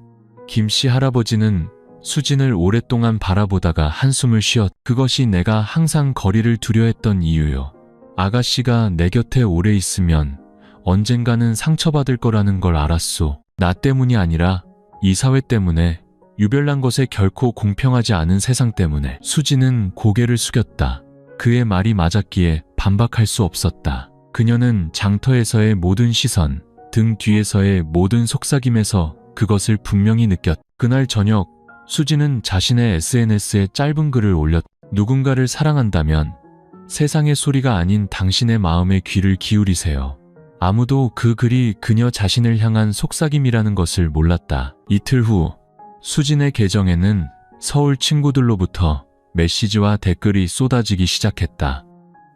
김씨 할아버지는 수진을 오랫동안 바라보다가 한숨을 쉬었. 그것이 내가 항상 거리를 두려했던 이유요. 아가씨가 내 곁에 오래 있으면 언젠가는 상처받을 거라는 걸 알았소. 나 때문이 아니라 이 사회 때문에, 유별난 것에 결코 공평하지 않은 세상 때문에. 수지는 고개를 숙였다. 그의 말이 맞았기에 반박할 수 없었다. 그녀는 장터에서의 모든 시선, 등 뒤에서의 모든 속삭임에서 그것을 분명히 느꼈다. 그날 저녁 수지는 자신의 SNS에 짧은 글을 올렸다. 누군가를 사랑한다면 세상의 소리가 아닌 당신의 마음에 귀를 기울이세요. 아무도 그 글이 그녀 자신을 향한 속삭임이라는 것을 몰랐다. 이틀 후 수진의 계정에는 서울 친구들로부터 메시지와 댓글이 쏟아지기 시작했다.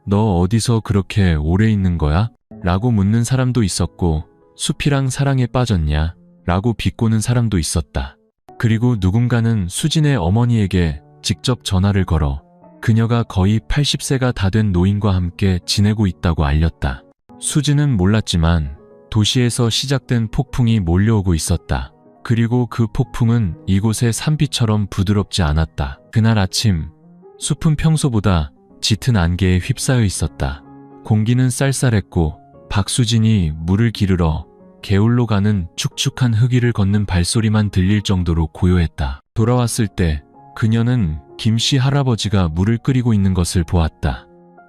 너 어디서 그렇게 오래 있는 거야? 라고 묻는 사람도 있었고, 숲이랑 사랑에 빠졌냐? 라고 비꼬는 사람도 있었다. 그리고 누군가는 수진의 어머니에게 직접 전화를 걸어 그녀가 거의 80세가 다 된 노인과 함께 지내고 있다고 알렸다. 수진은 몰랐지만 도시에서 시작된 폭풍이 몰려오고 있었다. 그리고 그 폭풍은 이곳의 산비처럼 부드럽지 않았다. 그날 아침, 숲은 평소보다 짙은 안개에 휩싸여 있었다. 공기는 쌀쌀했고 박수진이 물을 기르러 개울로 가는 축축한 흙위를 걷는 발소리만 들릴 정도로 고요했다. 돌아왔을 때 그녀는 김씨 할아버지가 물을 끓이고 있는 것을 보았다.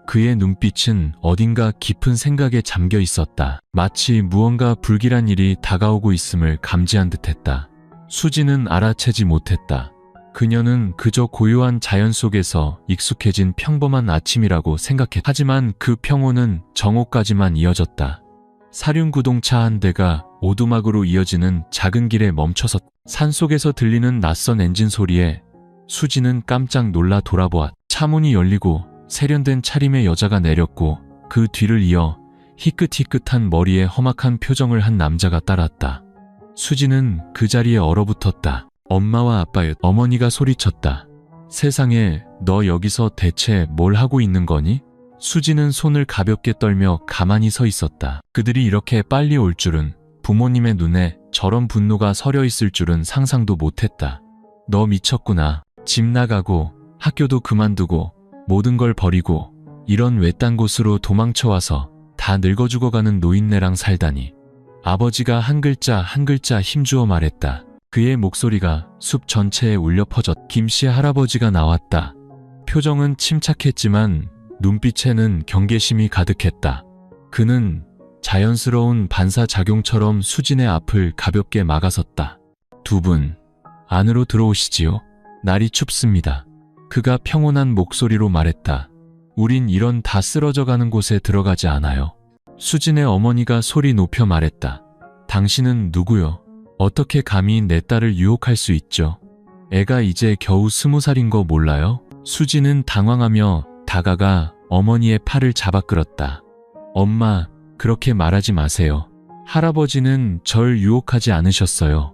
그의 눈빛은 어딘가 깊은 생각에 잠겨 있었다. 마치 무언가 불길한 일이 다가오고 있음을 감지한 듯했다. 수지는 알아채지 못했다. 그녀는 그저 고요한 자연 속에서 익숙해진 평범한 아침이라고 생각했다. 하지만 그 평온은 정오까지만 이어졌다. 사륜구동차 한 대가 오두막으로 이어지는 작은 길에 멈춰섰다. 산속에서 들리는 낯선 엔진 소리에 수지는 깜짝 놀라 돌아보았다. 차문이 열리고 세련된 차림의 여자가 내렸고 그 뒤를 이어 희끗희끗한 머리에 험악한 표정을 한 남자가 따랐다. 수지는 그 자리에 얼어붙었다. 엄마와 아빠였다. 어머니가 소리쳤다. 세상에, 너 여기서 대체 뭘 하고 있는 거니? 수지는 손을 가볍게 떨며 가만히 서 있었다. 그들이 이렇게 빨리 올 줄은, 부모님의 눈에 저런 분노가 서려 있을 줄은 상상도 못했다. 너 미쳤구나. 집 나가고 학교도 그만두고 모든 걸 버리고 이런 외딴 곳으로 도망쳐와서 다 늙어 죽어가는 노인네랑 살다니. 아버지가 한 글자 한 글자 힘주어 말했다. 그의 목소리가 숲 전체에 울려 퍼졌다. 김씨 할아버지가 나왔다. 표정은 침착했지만 눈빛에는 경계심이 가득했다. 그는 자연스러운 반사작용처럼 수진의 앞을 가볍게 막아섰다. 두 분, 안으로 들어오시지요. 날이 춥습니다. 그가 평온한 목소리로 말했다. 우린 이런 다 쓰러져가는 곳에 들어가지 않아요. 수진의 어머니가 소리 높여 말했다. 당신은 누구요? 어떻게 감히 내 딸을 유혹할 수 있죠? 애가 이제 겨우 20살인 거 몰라요? 수지는 당황하며 다가가 어머니의 팔을 잡아 끌었다. 엄마, 그렇게 말하지 마세요. 할아버지는 절 유혹하지 않으셨어요.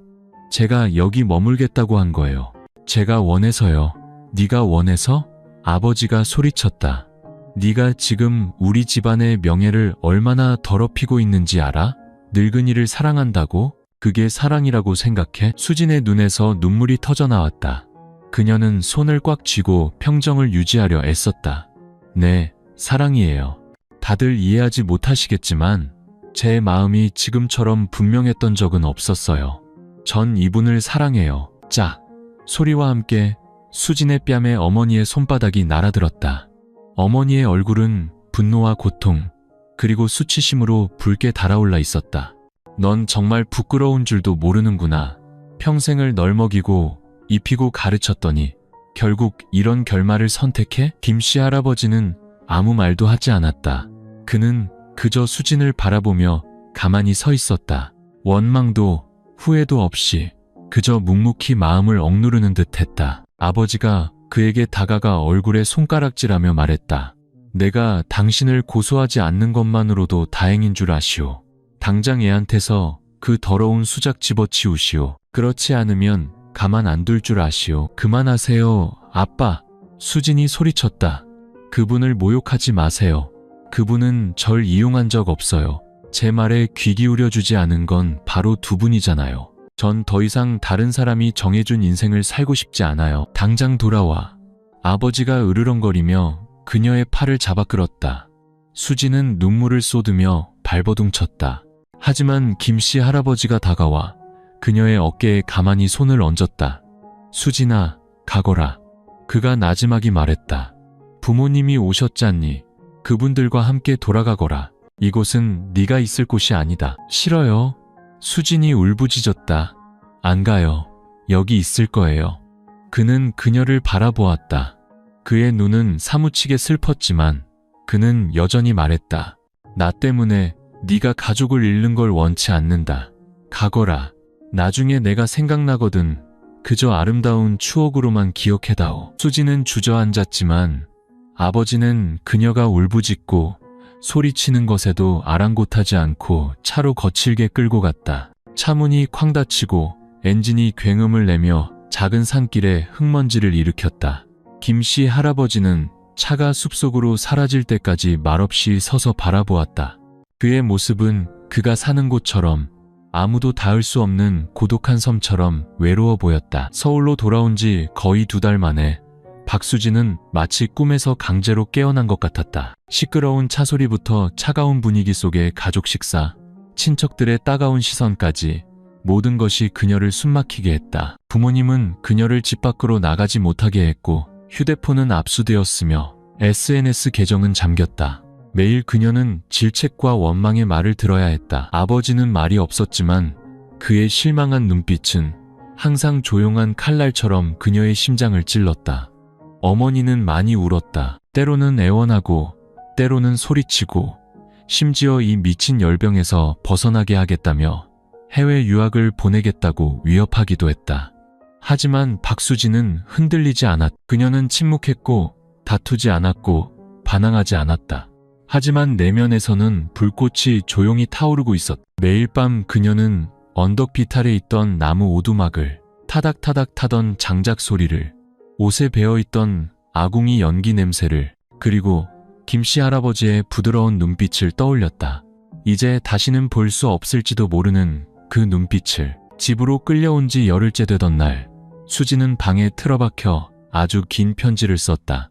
제가 여기 머물겠다고 한 거예요. 제가 원해서요. 네가 원해서? 아버지가 소리쳤다. 네가 지금 우리 집안의 명예를 얼마나 더럽히고 있는지 알아? 늙은이를 사랑한다고? 그게 사랑이라고 생각해? 수진의 눈에서 눈물이 터져 나왔다. 그녀는 손을 꽉 쥐고 평정을 유지하려 애썼다. 네, 사랑이에요. 다들 이해하지 못하시겠지만 제 마음이 지금처럼 분명했던 적은 없었어요. 전 이분을 사랑해요. 짝! 소리와 함께 수진의 뺨에 어머니의 손바닥이 날아들었다. 어머니의 얼굴은 분노와 고통, 그리고 수치심으로 붉게 달아올라 있었다. 넌 정말 부끄러운 줄도 모르는구나. 평생을 널 먹이고 입히고 가르쳤더니 결국 이런 결말을 선택해? 김씨 할아버지는 아무 말도 하지 않았다. 그는 그저 수진을 바라보며 가만히 서 있었다. 원망도 후회도 없이 그저 묵묵히 마음을 억누르는 듯 했다. 아버지가 그에게 다가가 얼굴에 손가락질하며 말했다. 내가 당신을 고소하지 않는 것만으로도 다행인 줄 아시오. 당장 애한테서 그 더러운 수작 집어치우시오. 그렇지 않으면 가만 안 둘 줄 아시오. 그만하세요, 아빠. 수진이 소리쳤다. 그분을 모욕하지 마세요. 그분은 절 이용한 적 없어요. 제 말에 귀 기울여주지 않은 건 바로 두 분이잖아요. 전 더 이상 다른 사람이 정해준 인생을 살고 싶지 않아요. 당장 돌아와. 아버지가 으르렁거리며 그녀의 팔을 잡아 끌었다. 수진은 눈물을 쏟으며 발버둥 쳤다. 하지만 김씨 할아버지가 다가와 그녀의 어깨에 가만히 손을 얹었다. 수진아, 가거라. 그가 나지막이 말했다. 부모님이 오셨잖니. 그분들과 함께 돌아가거라. 이곳은 네가 있을 곳이 아니다. 싫어요. 수진이 울부짖었다. 안 가요. 여기 있을 거예요. 그는 그녀를 바라보았다. 그의 눈은 사무치게 슬펐지만 그는 여전히 말했다. 나 때문에 네가 가족을 잃는 걸 원치 않는다. 가거라. 나중에 내가 생각나거든. 그저 아름다운 추억으로만 기억해다오. 수지는 주저앉았지만 아버지는 그녀가 울부짖고 소리치는 것에도 아랑곳하지 않고 차로 거칠게 끌고 갔다. 차문이 쾅 닫히고 엔진이 굉음을 내며 작은 산길에 흙먼지를 일으켰다. 김씨 할아버지는 차가 숲속으로 사라질 때까지 말없이 서서 바라보았다. 그의 모습은 그가 사는 곳처럼 아무도 닿을 수 없는 고독한 섬처럼 외로워 보였다. 서울로 돌아온 지 거의 2달 만에 박수진은 마치 꿈에서 강제로 깨어난 것 같았다. 시끄러운 차 소리부터 차가운 분위기 속의 가족 식사, 친척들의 따가운 시선까지 모든 것이 그녀를 숨막히게 했다. 부모님은 그녀를 집 밖으로 나가지 못하게 했고 휴대폰은 압수되었으며 SNS 계정은 잠겼다. 매일 그녀는 질책과 원망의 말을 들어야 했다. 아버지는 말이 없었지만 그의 실망한 눈빛은 항상 조용한 칼날처럼 그녀의 심장을 찔렀다. 어머니는 많이 울었다. 때로는 애원하고 때로는 소리치고 심지어 이 미친 열병에서 벗어나게 하겠다며 해외 유학을 보내겠다고 위협하기도 했다. 하지만 박수진은 흔들리지 않았다. 그녀는 침묵했고 다투지 않았고 반항하지 않았다. 하지만 내면에서는 불꽃이 조용히 타오르고 있었다. 매일 밤 그녀는 언덕 비탈에 있던 나무 오두막을 타닥타닥 타던 장작 소리를, 옷에 배어있던 아궁이 연기 냄새를, 그리고 김씨 할아버지의 부드러운 눈빛을 떠올렸다. 이제 다시는 볼 수 없을지도 모르는 그 눈빛을. 집으로 끌려온 지 열흘째 되던 날, 수지는 방에 틀어박혀 아주 긴 편지를 썼다.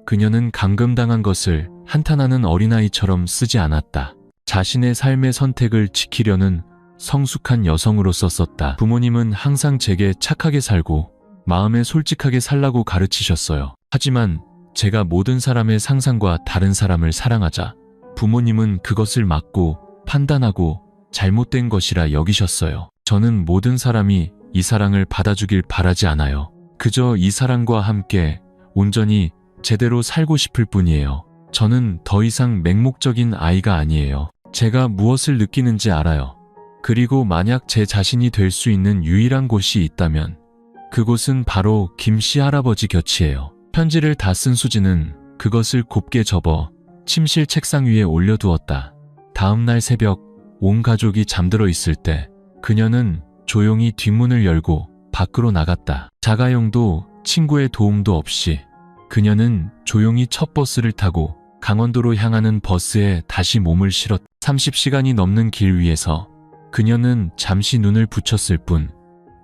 그녀는 감금당한 것을 한탄하는 어린아이처럼 쓰지 않았다. 자신의 삶의 선택을 지키려는 성숙한 여성으로서 썼다. 부모님은 항상 제게 착하게 살고 마음에 솔직하게 살라고 가르치셨어요. 하지만 제가 모든 사람의 상상과 다른 사람을 사랑하자 부모님은 그것을 막고 판단하고 잘못된 것이라 여기셨어요. 저는 모든 사람이 이 사랑을 받아주길 바라지 않아요. 그저 이 사랑과 함께 온전히 제대로 살고 싶을 뿐이에요. 저는 더 이상 맹목적인 아이가 아니에요. 제가 무엇을 느끼는지 알아요. 그리고 만약 제 자신이 될 수 있는 유일한 곳이 있다면 그곳은 바로 김씨 할아버지 곁이에요. 편지를 다 쓴 수지는 그것을 곱게 접어 침실 책상 위에 올려두었다. 다음 날 새벽 온 가족이 잠들어 있을 때 그녀는 조용히 뒷문을 열고 밖으로 나갔다. 자가용도 친구의 도움도 없이 그녀는 조용히 첫 버스를 타고 강원도로 향하는 버스에 다시 몸을 실었다. 30시간이 넘는 길 위에서 그녀는 잠시 눈을 붙였을 뿐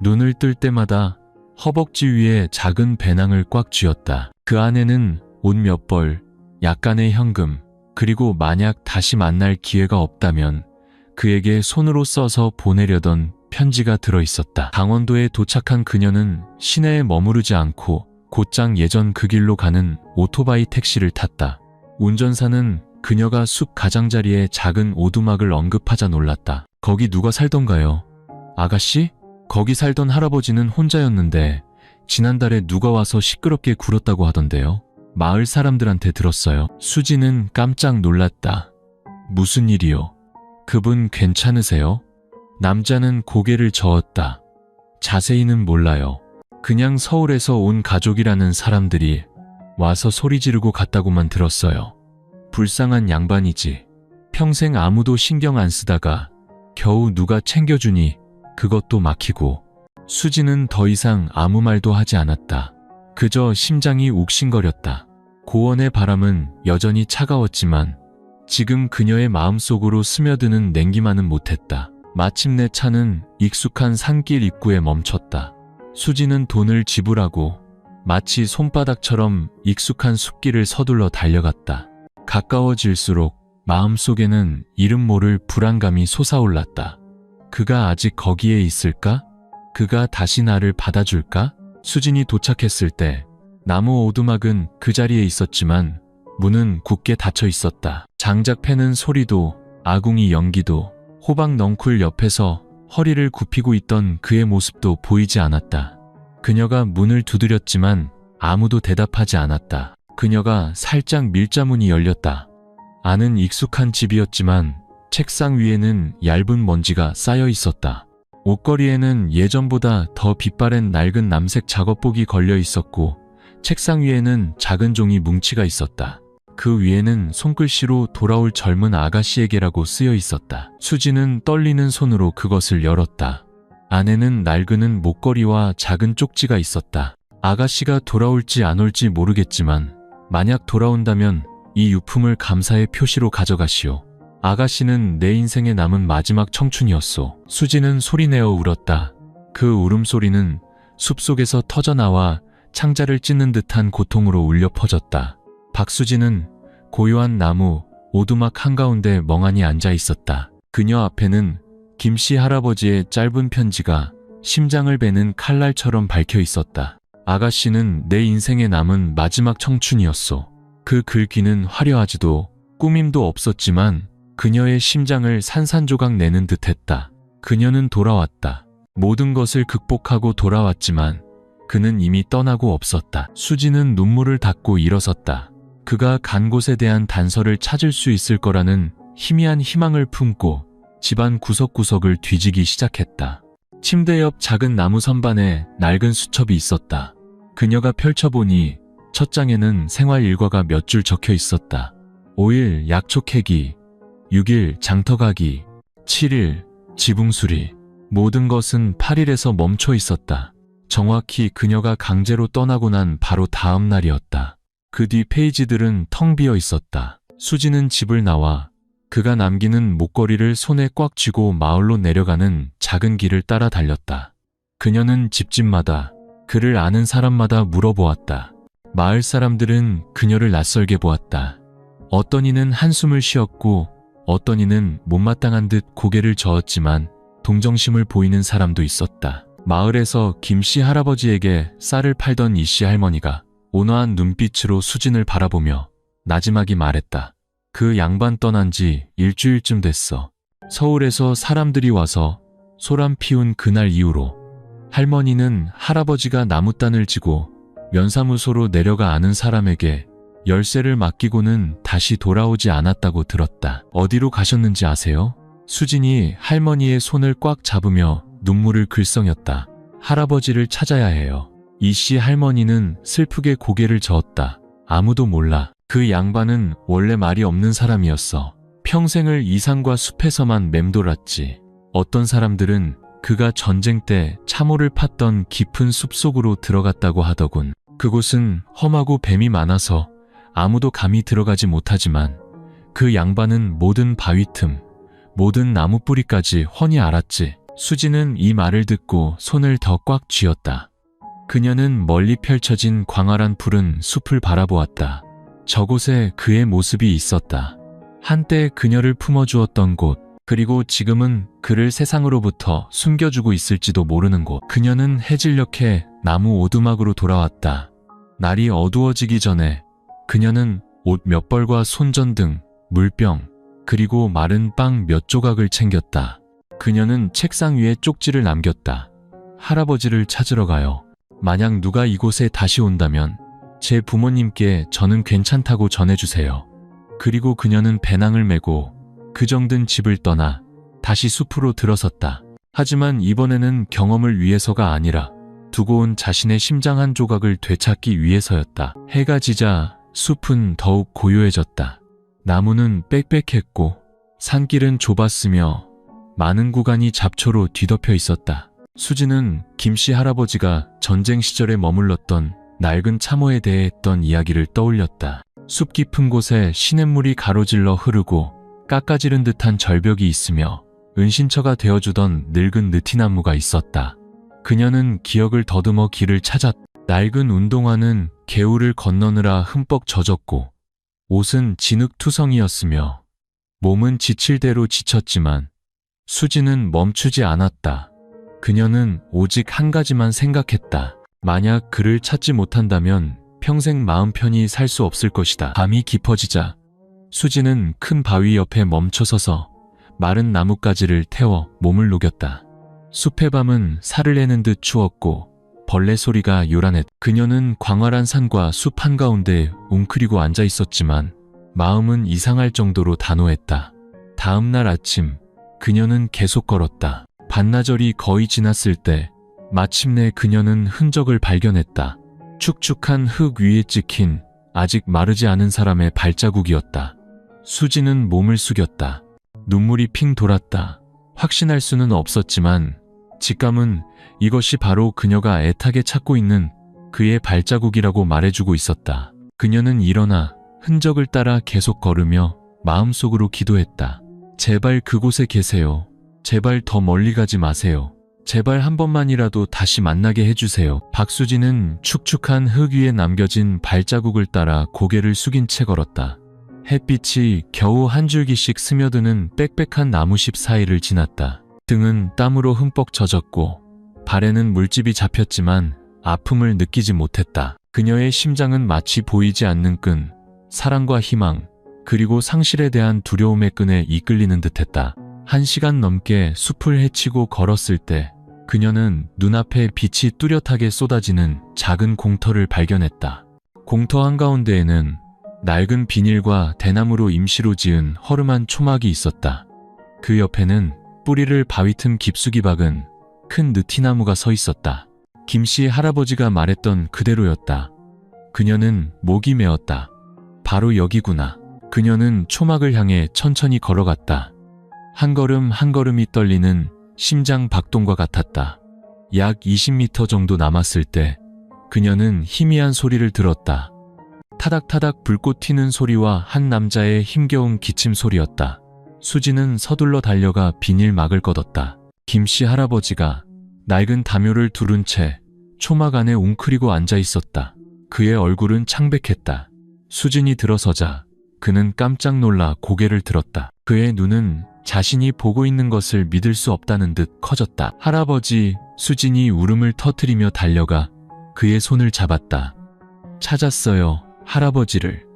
눈을 뜰 때마다 허벅지 위에 작은 배낭을 꽉 쥐었다. 그 안에는 옷 몇 벌, 약간의 현금, 그리고 만약 다시 만날 기회가 없다면 그에게 손으로 써서 보내려던 편지가 들어있었다. 강원도에 도착한 그녀는 시내에 머무르지 않고 곧장 예전 그 길로 가는 오토바이 택시를 탔다. 운전사는 그녀가 숲 가장자리에 작은 오두막을 언급하자 놀랐다. 거기 누가 살던가요? 아가씨? 거기 살던 할아버지는 혼자였는데 지난달에 누가 와서 시끄럽게 굴었다고 하던데요. 마을 사람들한테 들었어요. 수지는 깜짝 놀랐다. 무슨 일이요? 그분 괜찮으세요? 남자는 고개를 저었다. 자세히는 몰라요. 그냥 서울에서 온 가족이라는 사람들이 와서 소리 지르고 갔다고만 들었어요. 불쌍한 양반이지. 평생 아무도 신경 안 쓰다가 겨우 누가 챙겨주니 그것도 막히고. 수지는 더 이상 아무 말도 하지 않았다. 그저 심장이 욱신거렸다. 고원의 바람은 여전히 차가웠지만 지금 그녀의 마음속으로 스며드는 냉기만은 못했다. 마침내 차는 익숙한 산길 입구에 멈췄다. 수지는 돈을 지불하고 마치 손바닥처럼 익숙한 숲길을 서둘러 달려갔다. 가까워질수록 마음속에는 이름 모를 불안감이 솟아올랐다. 그가 아직 거기에 있을까? 그가 다시 나를 받아줄까? 수진이 도착했을 때 나무 오두막은 그 자리에 있었지만 문은 굳게 닫혀 있었다. 장작 패는 소리도 아궁이 연기도 호박 넝쿨 옆에서 허리를 굽히고 있던 그의 모습도 보이지 않았다. 그녀가 문을 두드렸지만 아무도 대답하지 않았다. 그녀가 살짝 밀자문이 열렸다. 안은 익숙한 집이었지만 책상 위에는 얇은 먼지가 쌓여 있었다. 옷걸이에는 예전보다 더 빛바랜 낡은 남색 작업복이 걸려 있었고 책상 위에는 작은 종이 뭉치가 있었다. 그 위에는 손글씨로 돌아올 젊은 아가씨에게라고 쓰여 있었다. 수지는 떨리는 손으로 그것을 열었다. 안에는 낡은 목걸이와 작은 쪽지가 있었다. 아가씨가 돌아올지 안 올지 모르겠지만 만약 돌아온다면 이 유품을 감사의 표시로 가져가시오. 아가씨는 내 인생에 남은 마지막 청춘이었소. 수지는 소리내어 울었다. 그 울음소리는 숲속에서 터져나와 창자를 찢는 듯한 고통으로 울려 퍼졌다. 박수진은 고요한 나무 오두막 한가운데 멍하니 앉아 있었다. 그녀 앞에는 김씨 할아버지의 짧은 편지가 심장을 베는 칼날처럼 밝혀 있었다. 아가씨는 내 인생에 남은 마지막 청춘이었소. 그 글귀는 화려하지도 꾸밈도 없었지만 그녀의 심장을 산산조각 내는 듯했다. 그녀는 돌아왔다. 모든 것을 극복하고 돌아왔지만 그는 이미 떠나고 없었다. 수지는 눈물을 닦고 일어섰다. 그가 간 곳에 대한 단서를 찾을 수 있을 거라는 희미한 희망을 품고 집안 구석구석을 뒤지기 시작했다. 침대 옆 작은 나무 선반에 낡은 수첩이 있었다. 그녀가 펼쳐보니 첫 장에는 생활 일과가 몇 줄 적혀 있었다. 5일 약초 캐기, 6일 장터 가기, 7일 지붕수리. 모든 것은 8일에서 멈춰 있었다. 정확히 그녀가 강제로 떠나고 난 바로 다음 날이었다. 그 뒤 페이지들은 텅 비어 있었다. 수지는 집을 나와 그가 남기는 목걸이를 손에 꽉 쥐고 마을로 내려가는 작은 길을 따라 달렸다. 그녀는 집집마다 그를 아는 사람마다 물어보았다. 마을 사람들은 그녀를 낯설게 보았다. 어떤 이는 한숨을 쉬었고 어떤 이는 못마땅한 듯 고개를 저었지만 동정심을 보이는 사람도 있었다. 마을에서 김씨 할아버지에게 쌀을 팔던 이씨 할머니가 온화한 눈빛으로 수진을 바라보며 나지막이 말했다. 그 양반 떠난 지 일주일쯤 됐어. 서울에서 사람들이 와서 소란 피운 그날 이후로 할머니는 할아버지가 나무단을 지고 면사무소로 내려가 아는 사람에게 열쇠를 맡기고는 다시 돌아오지 않았다고 들었다. 어디로 가셨는지 아세요? 수진이 할머니의 손을 꽉 잡으며 눈물을 글썽였다. 할아버지를 찾아야 해요. 이씨 할머니는 슬프게 고개를 저었다. 아무도 몰라. 그 양반은 원래 말이 없는 사람이었어. 평생을 이산과 숲에서만 맴돌았지. 어떤 사람들은 그가 전쟁 때 참호를 팠던 깊은 숲속으로 들어갔다고 하더군. 그곳은 험하고 뱀이 많아서 아무도 감히 들어가지 못하지만 그 양반은 모든 바위 틈, 모든 나무 뿌리까지 훤히 알았지. 수지는 이 말을 듣고 손을 더 꽉 쥐었다. 그녀는 멀리 펼쳐진 광활한 푸른 숲을 바라보았다. 저곳에 그의 모습이 있었다. 한때 그녀를 품어주었던 곳, 그리고 지금은 그를 세상으로부터 숨겨주고 있을지도 모르는 곳. 그녀는 해질녘에 나무 오두막으로 돌아왔다. 날이 어두워지기 전에 그녀는 옷 몇 벌과 손전등, 물병, 그리고 마른 빵 몇 조각을 챙겼다. 그녀는 책상 위에 쪽지를 남겼다. 할아버지를 찾으러 가요. 만약 누가 이곳에 다시 온다면 제 부모님께 저는 괜찮다고 전해주세요. 그리고 그녀는 배낭을 메고 그정든 집을 떠나 다시 숲으로 들어섰다. 하지만 이번에는 경험을 위해서가 아니라 두고 온 자신의 심장 한 조각을 되찾기 위해서였다. 해가 지자 숲은 더욱 고요해졌다. 나무는 빽빽했고 산길은 좁았으며 많은 구간이 잡초로 뒤덮여 있었다. 수지는 김씨 할아버지가 전쟁 시절에 머물렀던 낡은 참호에 대해 했던 이야기를 떠올렸다. 숲 깊은 곳에 시냇물이 가로질러 흐르고 깎아지른 듯한 절벽이 있으며 은신처가 되어주던 늙은 느티나무가 있었다. 그녀는 기억을 더듬어 길을 찾았다. 낡은 운동화는 개울을 건너느라 흠뻑 젖었고 옷은 진흙투성이었으며 몸은 지칠 대로 지쳤지만 수지는 멈추지 않았다. 그녀는 오직 한 가지만 생각했다. 만약 그를 찾지 못한다면 평생 마음 편히 살 수 없을 것이다. 밤이 깊어지자 수지는 큰 바위 옆에 멈춰서서 마른 나뭇가지를 태워 몸을 녹였다. 숲의 밤은 살을 내는 듯 추웠고 벌레 소리가 요란했다. 그녀는 광활한 산과 숲 한가운데 웅크리고 앉아 있었지만 마음은 이상할 정도로 단호했다. 다음 날 아침 그녀는 계속 걸었다. 반나절이 거의 지났을 때 마침내 그녀는 흔적을 발견했다. 축축한 흙 위에 찍힌 아직 마르지 않은 사람의 발자국이었다. 수지는 몸을 숙였다. 눈물이 핑 돌았다. 확신할 수는 없었지만 직감은 이것이 바로 그녀가 애타게 찾고 있는 그의 발자국이라고 말해주고 있었다. 그녀는 일어나 흔적을 따라 계속 걸으며 마음속으로 기도했다. 제발 그곳에 계세요. 제발 더 멀리 가지 마세요. 제발 한 번만이라도 다시 만나게 해주세요. 박수진은 축축한 흙 위에 남겨진 발자국을 따라 고개를 숙인 채 걸었다. 햇빛이 겨우 한 줄기씩 스며드는 빽빽한 나무십 사이를 지났다. 등은 땀으로 흠뻑 젖었고 발에는 물집이 잡혔지만 아픔을 느끼지 못했다. 그녀의 심장은 마치 보이지 않는 끈, 사랑과 희망, 그리고 상실에 대한 두려움의 끈에 이끌리는 듯했다. 1시간 넘게 숲을 헤치고 걸었을 때 그녀는 눈앞에 빛이 뚜렷하게 쏟아지는 작은 공터를 발견했다. 공터 한가운데에는 낡은 비닐과 대나무로 임시로 지은 허름한 초막이 있었다. 그 옆에는 뿌리를 바위 틈 깊숙이 박은 큰 느티나무가 서 있었다. 김씨 할아버지가 말했던 그대로였다. 그녀는 목이 메었다. 바로 여기구나. 그녀는 초막을 향해 천천히 걸어갔다. 한 걸음 한 걸음이 떨리는 심장 박동과 같았다. 약 20m 정도 남았을 때 그녀는 희미한 소리를 들었다. 타닥타닥 불꽃 튀는 소리와 한 남자의 힘겨운 기침 소리였다. 수지는 서둘러 달려가 비닐막을 걷었다. 김씨 할아버지가 낡은 담요를 두른 채 초막 안에 웅크리고 앉아 있었다. 그의 얼굴은 창백했다. 수진이 들어서자 그는 깜짝 놀라 고개를 들었다. 그의 눈은 자신이 보고 있는 것을 믿을 수 없다는 듯 커졌다. 할아버지, 수진이 울음을 터뜨리며 달려가 그의 손을 잡았다. 찾았어요, 할아버지를.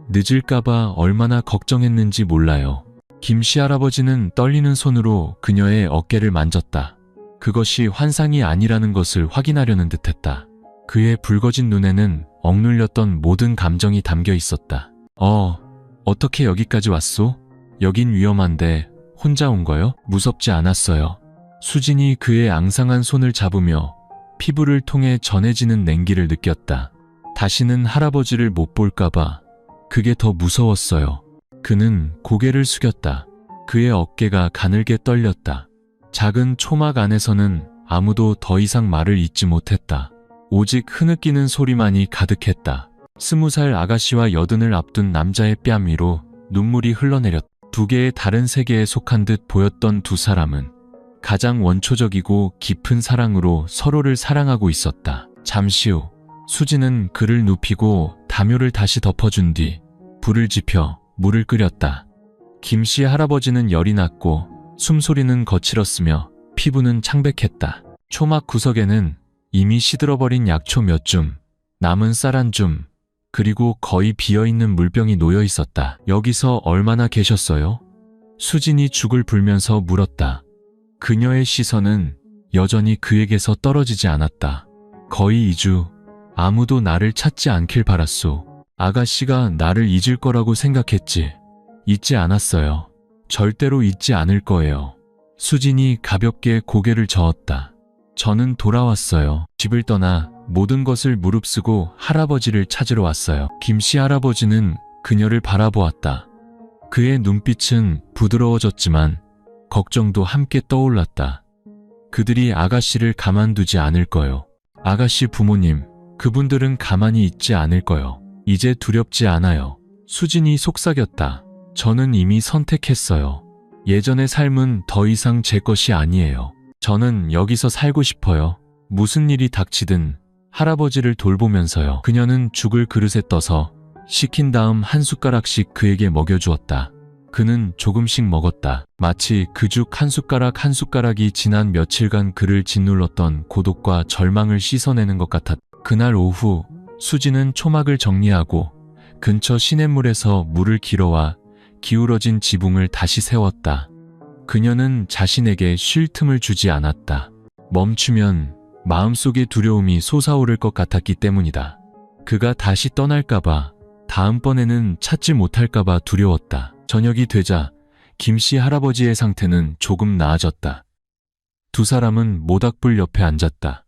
늦을까봐 얼마나 걱정했는지 몰라요. 김씨 할아버지는 떨리는 손으로 그녀의 어깨를 만졌다. 그것이 환상이 아니라는 것을 확인하려는 듯했다. 그의 붉어진 눈에는 억눌렸던 모든 감정이 담겨 있었다. 어떻게 여기까지 왔소? 여긴 위험한데 혼자 온 거요? 무섭지 않았어요. 수진이 그의 앙상한 손을 잡으며 피부를 통해 전해지는 냉기를 느꼈다. 다시는 할아버지를 못 볼까봐 그게 더 무서웠어요. 그는 고개를 숙였다. 그의 어깨가 가늘게 떨렸다. 작은 초막 안에서는 아무도 더 이상 말을 잇지 못했다. 오직 흐느끼는 소리만이 가득했다. 20살 아가씨와 80을 앞둔 남자의 뺨 위로 눈물이 흘러내렸다. 두 개의 다른 세계에 속한 듯 보였던 두 사람은 가장 원초적이고 깊은 사랑으로 서로를 사랑하고 있었다. 잠시 후 수진은 그를 눕히고 담요를 다시 덮어준 뒤 불을 지펴 물을 끓였다. 김씨 할아버지는 열이 났고 숨소리는 거칠었으며 피부는 창백했다. 초막 구석에는 이미 시들어버린 약초 몇 줌, 남은 쌀 한 줌, 그리고 거의 비어있는 물병이 놓여 있었다. 여기서 얼마나 계셨어요? 수진이 죽을 불면서 물었다. 그녀의 시선은 여전히 그에게서 떨어지지 않았다. 거의 2주, 아무도 나를 찾지 않길 바랐소. 아가씨가 나를 잊을 거라고 생각했지. 잊지 않았어요. 절대로 잊지 않을 거예요. 수진이 가볍게 고개를 저었다. 저는 돌아왔어요. 집을 떠나 모든 것을 무릅쓰고 할아버지를 찾으러 왔어요. 김씨 할아버지는 그녀를 바라보았다. 그의 눈빛은 부드러워졌지만 걱정도 함께 떠올랐다. 그들이 아가씨를 가만두지 않을 거요. 아가씨 부모님, 그분들은 가만히 있지 않을 거요. 이제 두렵지 않아요. 수진이 속삭였다. 저는 이미 선택했어요. 예전의 삶은 더 이상 제 것이 아니에요. 저는 여기서 살고 싶어요. 무슨 일이 닥치든 할아버지를 돌보면서요. 그녀는 죽을 그릇에 떠서 식힌 다음 한 숟가락씩 그에게 먹여주었다. 그는 조금씩 먹었다. 마치 그 죽 한 숟가락 한 숟가락이 지난 며칠간 그를 짓눌렀던 고독과 절망을 씻어내는 것 같았다. 그날 오후 수진은 초막을 정리하고 근처 시냇물에서 물을 길어와 기울어진 지붕을 다시 세웠다. 그녀는 자신에게 쉴 틈을 주지 않았다. 멈추면 마음속에 두려움이 솟아오를 것 같았기 때문이다. 그가 다시 떠날까봐, 다음번에는 찾지 못할까봐 두려웠다. 저녁이 되자 김씨 할아버지의 상태는 조금 나아졌다. 두 사람은 모닥불 옆에 앉았다.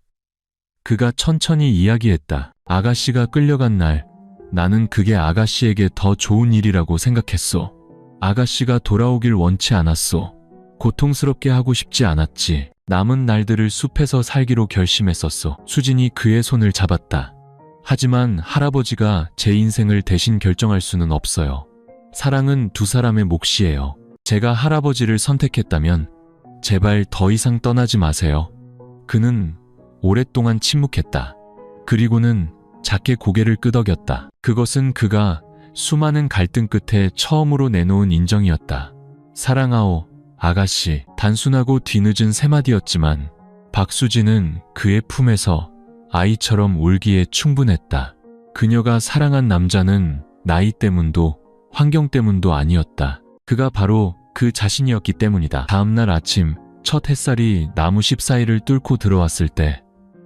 그가 천천히 이야기했다. 아가씨가 끌려간 날, 나는 그게 아가씨에게 더 좋은 일이라고 생각했어. 아가씨가 돌아오길 원치 않았어. 고통스럽게 하고 싶지 않았지. 남은 날들을 숲에서 살기로 결심했었어. 수진이 그의 손을 잡았다. 하지만 할아버지가 제 인생을 대신 결정할 수는 없어요. 사랑은 두 사람의 몫이에요. 제가 할아버지를 선택했다면 제발 더 이상 떠나지 마세요. 그는 오랫동안 침묵했다. 그리고는 작게 고개를 끄덕였다. 그것은 그가 수많은 갈등 끝에 처음으로 내놓은 인정이었다. 사랑하오, 아가씨. 단순하고 뒤늦은 세 마디였지만 박수진은 그의 품에서 아이처럼 울기에 충분했다. 그녀가 사랑한 남자는 나이 때문도 환경 때문도 아니었다. 그가 바로 그 자신이었기 때문이다. 다음날 아침 첫 햇살이 나무 십 사이를 뚫고 들어왔을 때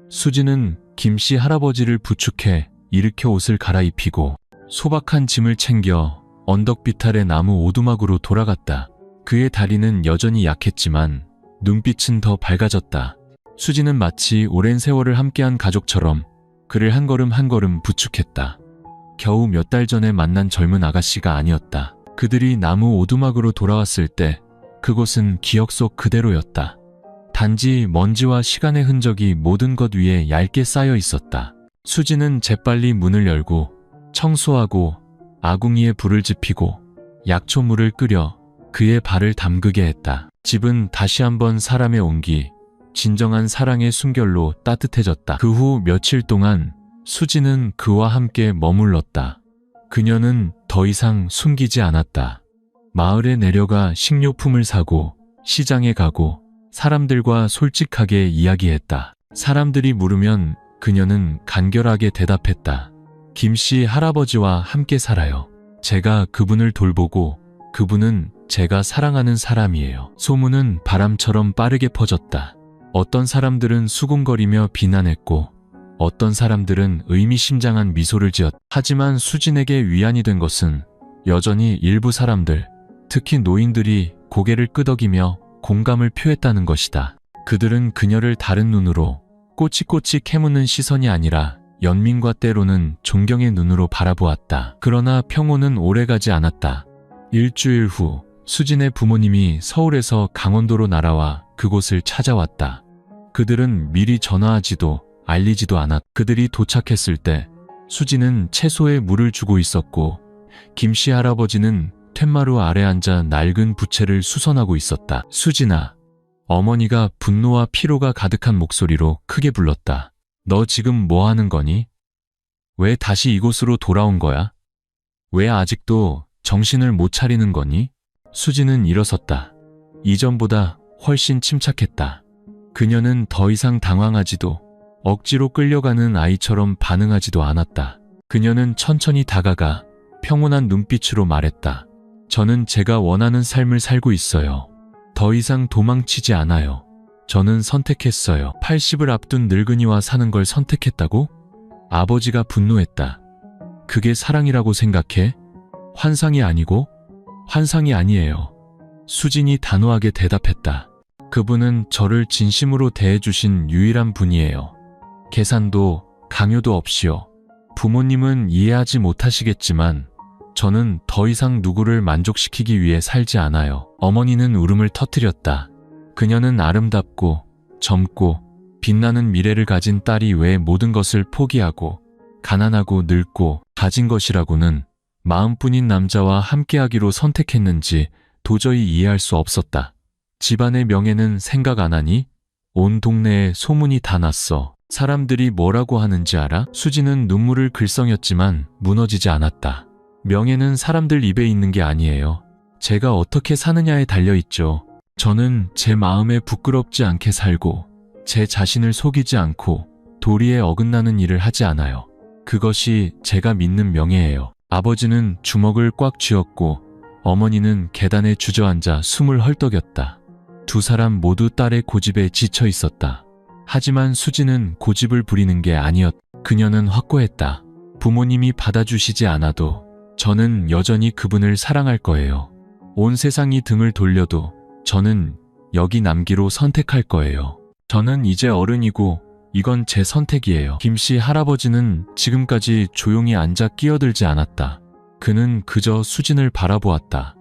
수진은 김씨 할아버지를 부축해 일으켜 옷을 갈아입히고 소박한 짐을 챙겨 언덕 비탈의 나무 오두막으로 돌아갔다. 그의 다리는 여전히 약했지만 눈빛은 더 밝아졌다. 수진은 마치 오랜 세월을 함께한 가족처럼 그를 한 걸음 한 걸음 부축했다. 겨우 몇 달 전에 만난 젊은 아가씨가 아니었다. 그들이 나무 오두막으로 돌아왔을 때 그곳은 기억 속 그대로였다. 단지 먼지와 시간의 흔적이 모든 것 위에 얇게 쌓여 있었다. 수진은 재빨리 문을 열고 청소하고 아궁이에 불을 지피고 약초물을 끓여 그의 발을 담그게 했다. 집은 다시 한번 사람의 온기, 진정한 사랑의 숨결로 따뜻해졌다. 그 후 며칠 동안 수진은 그와 함께 머물렀다. 그녀는 더 이상 숨기지 않았다. 마을에 내려가 식료품을 사고 시장에 가고 사람들과 솔직하게 이야기했다. 사람들이 물으면 그녀는 간결하게 대답했다. 김씨 할아버지와 함께 살아요. 제가 그분을 돌보고 그분은 제가 사랑하는 사람이에요. 소문은 바람처럼 빠르게 퍼졌다. 어떤 사람들은 수군거리며 비난했고 어떤 사람들은 의미심장한 미소를 지었다. 하지만 수진에게 위안이 된 것은 여전히 일부 사람들, 특히 노인들이 고개를 끄덕이며 공감을 표했다는 것이다. 그들은 그녀를 다른 눈으로 꼬치꼬치 캐묻는 시선이 아니라 연민과 때로는 존경의 눈으로 바라보았다. 그러나 평온은 오래가지 않았다. 일주일 후 수진의 부모님이 서울에서 강원도로 날아와 그곳을 찾아왔다. 그들은 미리 전화하지도 알리지도 않았다. 그들이 도착했을 때 수진은 채소에 물을 주고 있었고 김씨 할아버지는 툇마루 아래 앉아 낡은 부채를 수선하고 있었다. 수진아. 어머니가 분노와 피로가 가득한 목소리로 크게 불렀다. 너 지금 뭐 하는 거니? 왜 다시 이곳으로 돌아온 거야? 왜 아직도 정신을 못 차리는 거니? 수진은 일어섰다. 이전보다 훨씬 침착했다. 그녀는 더 이상 당황하지도 억지로 끌려가는 아이처럼 반응하지도 않았다. 그녀는 천천히 다가가 평온한 눈빛으로 말했다. 저는 제가 원하는 삶을 살고 있어요. 더 이상 도망치지 않아요. 저는 선택했어요. 80을 앞둔 늙은이와 사는 걸 선택했다고? 아버지가 분노했다. 그게 사랑이라고 생각해? 환상이 아니고? 환상이 아니에요. 수진이 단호하게 대답했다. 그분은 저를 진심으로 대해주신 유일한 분이에요. 계산도 강요도 없이요. 부모님은 이해하지 못하시겠지만 저는 더 이상 누구를 만족시키기 위해 살지 않아요. 어머니는 울음을 터뜨렸다. 그녀는 아름답고 젊고 빛나는 미래를 가진 딸이 왜 모든 것을 포기하고 가난하고 늙고 가진 것이라고는 마음뿐인 남자와 함께하기로 선택했는지 도저히 이해할 수 없었다. 집안의 명예는 생각 안 하니? 온 동네에 소문이 다 났어. 사람들이 뭐라고 하는지 알아? 수지는 눈물을 글썽였지만 무너지지 않았다. 명예는 사람들 입에 있는 게 아니에요. 제가 어떻게 사느냐에 달려있죠. 저는 제 마음에 부끄럽지 않게 살고 제 자신을 속이지 않고 도리에 어긋나는 일을 하지 않아요. 그것이 제가 믿는 명예예요. 아버지는 주먹을 꽉 쥐었고 어머니는 계단에 주저앉아 숨을 헐떡였다. 두 사람 모두 딸의 고집에 지쳐 있었다. 하지만 수지는 고집을 부리는 게 아니었다. 그녀는 확고했다. 부모님이 받아주시지 않아도 저는 여전히 그분을 사랑할 거예요. 온 세상이 등을 돌려도 저는 여기 남기로 선택할 거예요. 저는 이제 어른이고 이건 제 선택이에요. 김씨 할아버지는 지금까지 조용히 앉아 끼어들지 않았다. 그는 그저 수진을 바라보았다.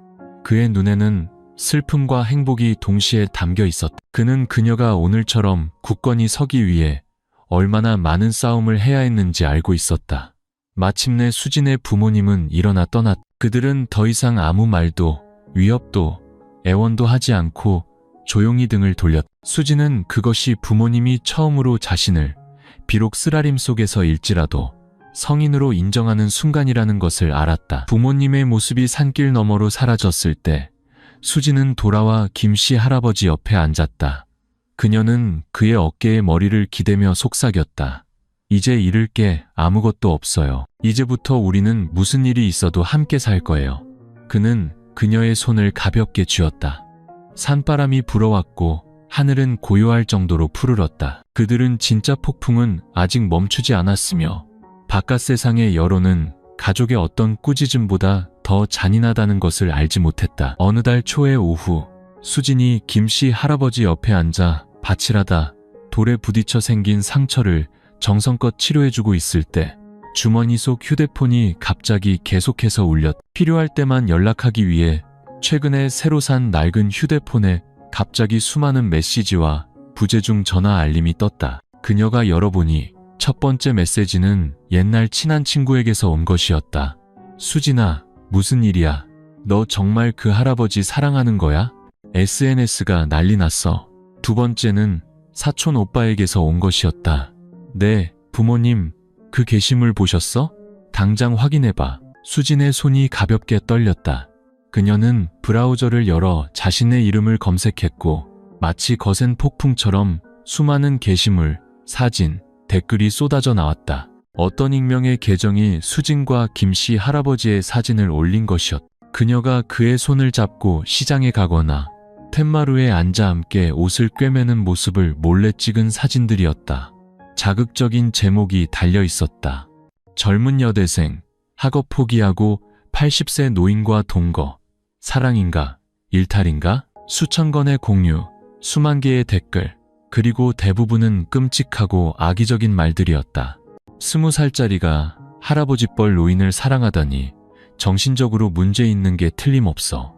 그의 눈에는 슬픔과 행복이 동시에 담겨 있었다. 그는 그녀가 오늘처럼 굳건히 서기 위해 얼마나 많은 싸움을 해야 했는지 알고 있었다. 마침내 수진의 부모님은 일어나 떠났다. 그들은 더 이상 아무 말도 위협도 애원도 하지 않고 조용히 등을 돌렸다. 수진은 그것이 부모님이 처음으로 자신을 비록 쓰라림 속에서 일지라도 성인으로 인정하는 순간이라는 것을 알았다. 부모님의 모습이 산길 너머로 사라졌을 때 수진은 돌아와 김씨 할아버지 옆에 앉았다. 그녀는 그의 어깨에 머리를 기대며 속삭였다. 이제 잃을 게 아무것도 없어요. 이제부터 우리는 무슨 일이 있어도 함께 살 거예요. 그는 그녀의 손을 가볍게 쥐었다. 산바람이 불어왔고 하늘은 고요할 정도로 푸르렀다. 그들은 진짜 폭풍은 아직 멈추지 않았으며 바깥 세상의 여론은 가족의 어떤 꾸짖음보다 더 잔인하다는 것을 알지 못했다. 어느 달 초의 오후 수진이 김씨 할아버지 옆에 앉아 바칠하다 돌에 부딪혀 생긴 상처를 정성껏 치료해주고 있을 때 주머니 속 휴대폰이 갑자기 계속해서 울렸다. 필요할 때만 연락하기 위해 최근에 새로 산 낡은 휴대폰에 갑자기 수많은 메시지와 부재중 전화 알림이 떴다. 그녀가 열어보니 첫 번째 메시지는 옛날 친한 친구에게서 온 것이었다. 수진아, 무슨 일이야? 너 정말 그 할아버지 사랑하는 거야? SNS가 난리 났어. 두 번째는 사촌 오빠에게서 온 것이었다. 네, 부모님, 그 게시물 보셨어? 당장 확인해봐. 수진의 손이 가볍게 떨렸다. 그녀는 브라우저를 열어 자신의 이름을 검색했고 마치 거센 폭풍처럼 수많은 게시물, 사진, 댓글이 쏟아져 나왔다. 어떤 익명의 계정이 수진과 김씨 할아버지의 사진을 올린 것이었다. 그녀가 그의 손을 잡고 시장에 가거나 툇마루에 앉아 함께 옷을 꿰매는 모습을 몰래 찍은 사진들이었다. 자극적인 제목이 달려 있었다. 젊은 여대생, 학업 포기하고 80세 노인과 동거, 사랑인가, 일탈인가? 수천 건의 공유, 수만 개의 댓글, 그리고 대부분은 끔찍하고 악의적인 말들이었다. 20살짜리가 할아버지 뻘 노인을 사랑하다니 정신적으로 문제 있는 게 틀림없어.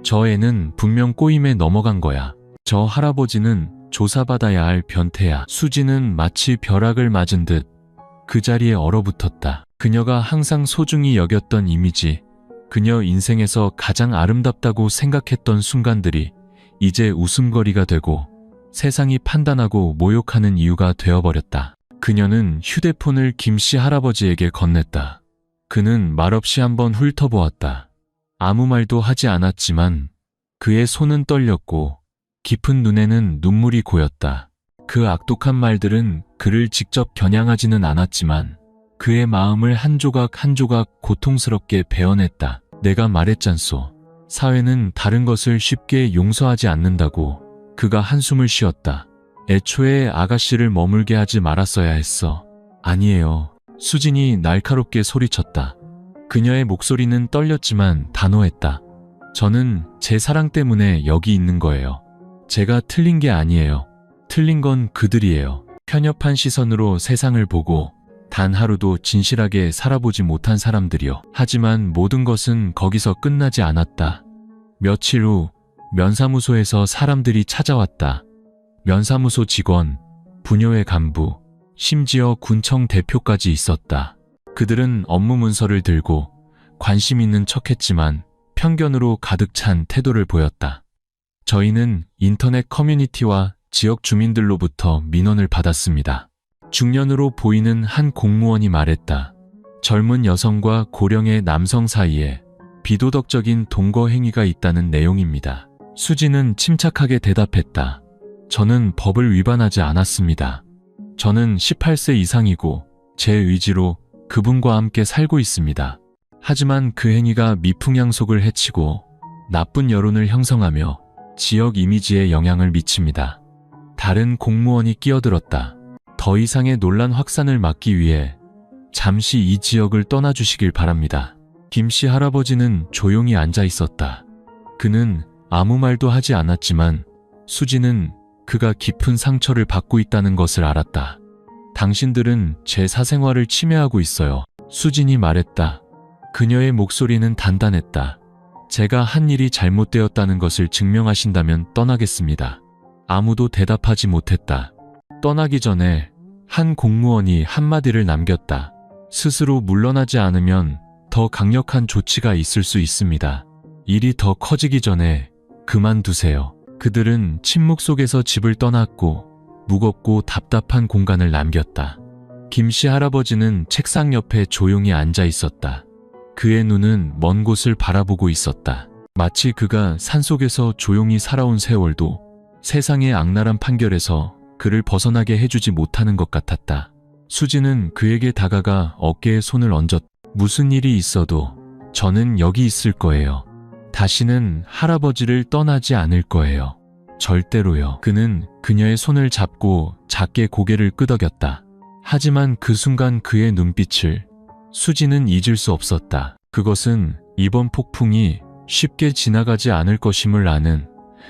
저 애는 분명 꼬임에 넘어간 거야. 저 할아버지는 조사받아야 할 변태야. 수지는 마치 벼락을 맞은 듯 그 자리에 얼어붙었다. 그녀가 항상 소중히 여겼던 이미지, 그녀 인생에서 가장 아름답다고 생각했던 순간들이 이제 웃음거리가 되고 세상이 판단하고 모욕하는 이유가 되어버렸다. 그녀는 휴대폰을 김씨 할아버지에게 건넸다. 그는 말없이 한번 훑어보았다. 아무 말도 하지 않았지만 그의 손은 떨렸고 깊은 눈에는 눈물이 고였다. 그 악독한 말들은 그를 직접 겨냥하지는 않았지만 그의 마음을 한 조각 한 조각 고통스럽게 베어냈다. 내가 말했잖소. 사회는 다른 것을 쉽게 용서하지 않는다고. 그가 한숨을 쉬었다. 애초에 아가씨를 머물게 하지 말았어야 했어. 아니에요. 수진이 날카롭게 소리쳤다. 그녀의 목소리는 떨렸지만 단호했다. 저는 제 사랑 때문에 여기 있는 거예요. 제가 틀린 게 아니에요. 틀린 건 그들이에요. 편협한 시선으로 세상을 보고 단 하루도 진실하게 살아보지 못한 사람들이요. 하지만 모든 것은 거기서 끝나지 않았다. 며칠 후 면사무소에서 사람들이 찾아왔다. 면사무소 직원, 부녀회 간부, 심지어 군청 대표까지 있었다. 그들은 업무 문서를 들고 관심 있는 척했지만 편견으로 가득 찬 태도를 보였다. 저희는 인터넷 커뮤니티와 지역 주민들로부터 민원을 받았습니다. 중년으로 보이는 한 공무원이 말했다. 젊은 여성과 고령의 남성 사이에 비도덕적인 동거 행위가 있다는 내용입니다. 수지는 침착하게 대답했다. 저는 법을 위반하지 않았습니다. 저는 18세 이상이고 제 의지로 그분과 함께 살고 있습니다. 하지만 그 행위가 미풍양속을 해치고 나쁜 여론을 형성하며 지역 이미지에 영향을 미칩니다. 다른 공무원이 끼어들었다. 더 이상의 논란 확산을 막기 위해 잠시 이 지역을 떠나주시길 바랍니다. 김씨 할아버지는 조용히 앉아 있었다. 그는 아무 말도 하지 않았지만 수지는 그가 깊은 상처를 받고 있다는 것을 알았다. 당신들은 제 사생활을 침해하고 있어요. 수진이 말했다. 그녀의 목소리는 단단했다. 제가 한 일이 잘못되었다는 것을 증명하신다면 떠나겠습니다. 아무도 대답하지 못했다. 떠나기 전에 한 공무원이 한마디를 남겼다. 스스로 물러나지 않으면 더 강력한 조치가 있을 수 있습니다. 일이 더 커지기 전에 그만두세요. 그들은 침묵 속에서 집을 떠났고 무겁고 답답한 공간을 남겼다. 김씨 할아버지는 책상 옆에 조용히 앉아 있었다. 그의 눈은 먼 곳을 바라보고 있었다. 마치 그가 산속에서 조용히 살아온 세월도 세상의 악랄한 판결에서 그를 벗어나게 해주지 못하는 것 같았다. 수지는 그에게 다가가 어깨에 손을 얹었다. 무슨 일이 있어도 저는 여기 있을 거예요. 다시는 할아버지를 떠나지 않을 거예요. 절대로요. 그는 그녀의 손을 잡고 작게 고개를 끄덕였다. 하지만 그 순간 그의 눈빛을 수지는 잊을 수 없었다. 그것은 이번 폭풍이 쉽게 지나가지 않을 것임을 아는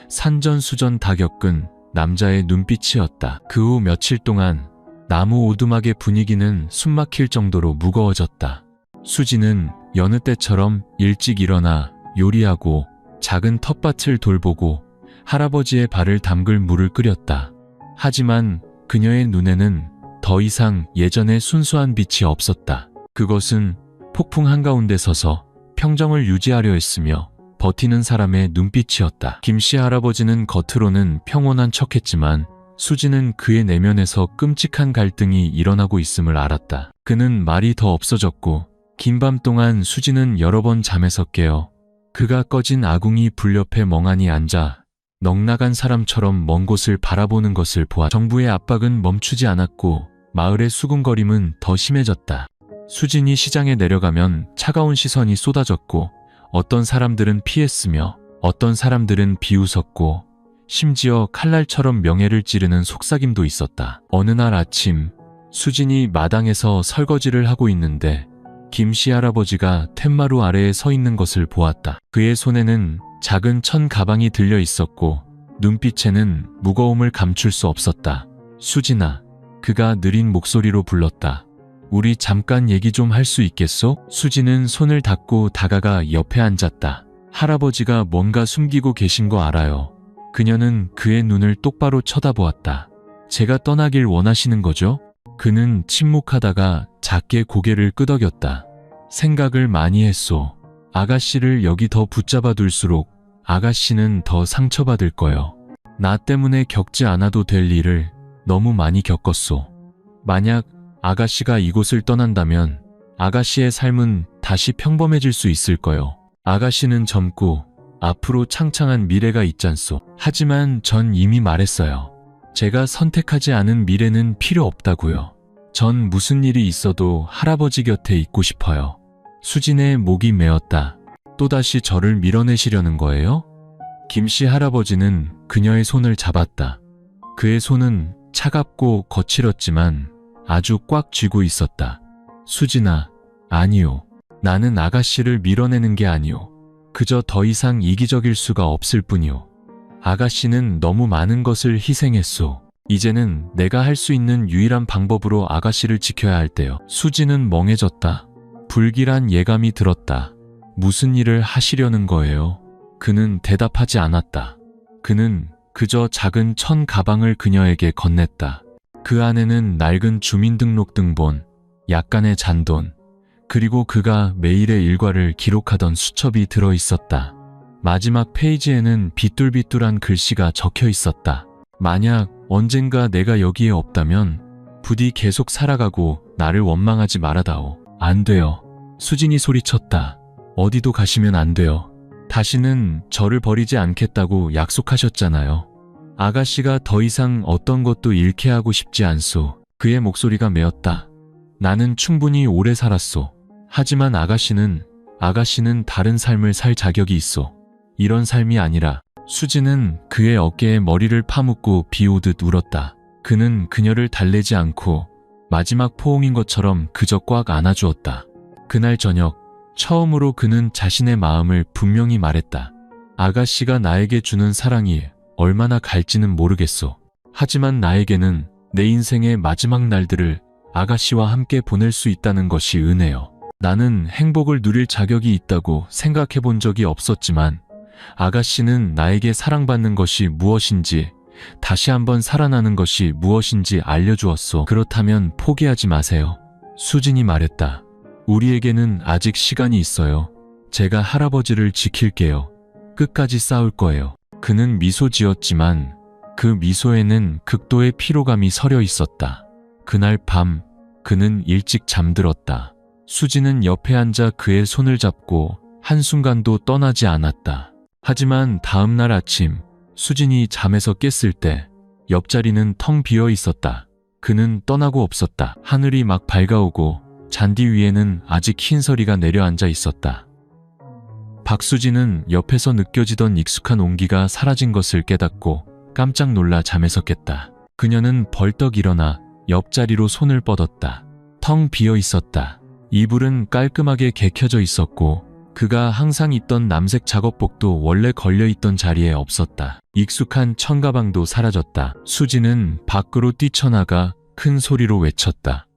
산전수전 다 겪은 남자의 눈빛이었다. 그 후 며칠 동안 나무 오두막의 분위기는 숨막힐 정도로 무거워졌다. 수지는 여느 때처럼 일찍 일어나 요리하고 작은 텃밭을 돌보고 할아버지의 발을 담글 물을 끓였다. 하지만 그녀의 눈에는 더 이상 예전의 순수한 빛이 없었다. 그것은 폭풍 한가운데 서서 평정을 유지하려 했으며 버티는 사람의 눈빛이었다. 김씨 할아버지는 겉으로는 평온한 척했지만 수지는 그의 내면에서 끔찍한 갈등이 일어나고 있음을 알았다. 그는 말이 더 없어졌고 긴 밤 동안 수지는 여러 번 잠에서 깨어 그가 꺼진 아궁이 불 옆에 멍하니 앉아 넋나간 사람처럼 먼 곳을 바라보는 것을 보아 정부의 압박은 멈추지 않았고 마을의 수군거림은 더 심해졌다. 수진이 시장에 내려가면 차가운 시선이 쏟아졌고 어떤 사람들은 피했으며 어떤 사람들은 비웃었고 심지어 칼날처럼 명예를 찌르는 속삭임도 있었다. 어느 날 아침 수진이 마당에서 설거지를 하고 있는데 김씨 할아버지가 툇마루 아래에 서 있는 것을 보았다. 그의 손에는 작은 천 가방이 들려 있었고 눈빛에는 무거움을 감출 수 없었다. 수진아, 그가 느린 목소리로 불렀다. 우리 잠깐 얘기 좀 할 수 있겠소? 수진은 손을 닫고 다가가 옆에 앉았다. 할아버지가 뭔가 숨기고 계신 거 알아요. 그녀는 그의 눈을 똑바로 쳐다보았다. 제가 떠나길 원하시는 거죠? 그는 침묵하다가 작게 고개를 끄덕였다. 생각을 많이 했소. 아가씨를 여기 더 붙잡아 둘수록 아가씨는 더 상처받을 거요. 나 때문에 겪지 않아도 될 일을 너무 많이 겪었소. 만약 아가씨가 이곳을 떠난다면 아가씨의 삶은 다시 평범해질 수 있을 거요. 아가씨는 젊고 앞으로 창창한 미래가 있잖소. 하지만 전 이미 말했어요. 제가 선택하지 않은 미래는 필요 없다고요. 전 무슨 일이 있어도 할아버지 곁에 있고 싶어요. 수진의 목이 메었다. 또다시 저를 밀어내시려는 거예요? 김씨 할아버지는 그녀의 손을 잡았다. 그의 손은 차갑고 거칠었지만 아주 꽉 쥐고 있었다. 수진아, 아니요. 나는 아가씨를 밀어내는 게 아니오. 그저 더 이상 이기적일 수가 없을 뿐이오. 아가씨는 너무 많은 것을 희생했소. 이제는 내가 할 수 있는 유일한 방법으로 아가씨를 지켜야 할 때요. 수진은 멍해졌다. 불길한 예감이 들었다. 무슨 일을 하시려는 거예요? 그는 대답하지 않았다. 그는 그저 작은 천 가방을 그녀에게 건넸다. 그 안에는 낡은 주민등록등본, 약간의 잔돈, 그리고 그가 매일의 일과를 기록하던 수첩이 들어 있었다. 마지막 페이지에는 비뚤비뚤한 글씨가 적혀 있었다. 만약 언젠가 내가 여기에 없다면 부디 계속 살아가고 나를 원망하지 말아다오. 안 돼요. 수진이 소리쳤다. 어디도 가시면 안 돼요. 다시는 저를 버리지 않겠다고 약속하셨잖아요. 아가씨가 더 이상 어떤 것도 잃게 하고 싶지 않소. 그의 목소리가 메었다. 나는 충분히 오래 살았소. 하지만 아가씨는 다른 삶을 살 자격이 있소. 이런 삶이 아니라. 수진은 그의 어깨에 머리를 파묻고 비오듯 울었다. 그는 그녀를 달래지 않고 마지막 포옹인 것처럼 그저 꽉 안아주었다. 그날 저녁, 처음으로 그는 자신의 마음을 분명히 말했다. 아가씨가 나에게 주는 사랑이 얼마나 갈지는 모르겠소. 하지만 나에게는 내 인생의 마지막 날들을 아가씨와 함께 보낼 수 있다는 것이 은혜요. 나는 행복을 누릴 자격이 있다고 생각해 본 적이 없었지만 아가씨는 나에게 사랑받는 것이 무엇인지, 다시 한번 살아나는 것이 무엇인지 알려주었소. 그렇다면 포기하지 마세요. 수진이 말했다. 우리에게는 아직 시간이 있어요. 제가 할아버지를 지킬게요. 끝까지 싸울 거예요. 그는 미소 지었지만 그 미소에는 극도의 피로감이 서려 있었다. 그날 밤 그는 일찍 잠들었다. 수진은 옆에 앉아 그의 손을 잡고 한순간도 떠나지 않았다. 하지만 다음 날 아침 수진이 잠에서 깼을 때 옆자리는 텅 비어 있었다. 그는 떠나고 없었다. 하늘이 막 밝아오고 잔디 위에는 아직 흰서리가 내려앉아 있었다. 박수진은 옆에서 느껴지던 익숙한 온기가 사라진 것을 깨닫고 깜짝 놀라 잠에서 깼다. 그녀는 벌떡 일어나 옆자리로 손을 뻗었다. 텅 비어 있었다. 이불은 깔끔하게 개켜져 있었고 그가 항상 입던 남색 작업복도 원래 걸려있던 자리에 없었다. 익숙한 천가방도 사라졌다. 수진은 밖으로 뛰쳐나가 큰 소리로 외쳤다.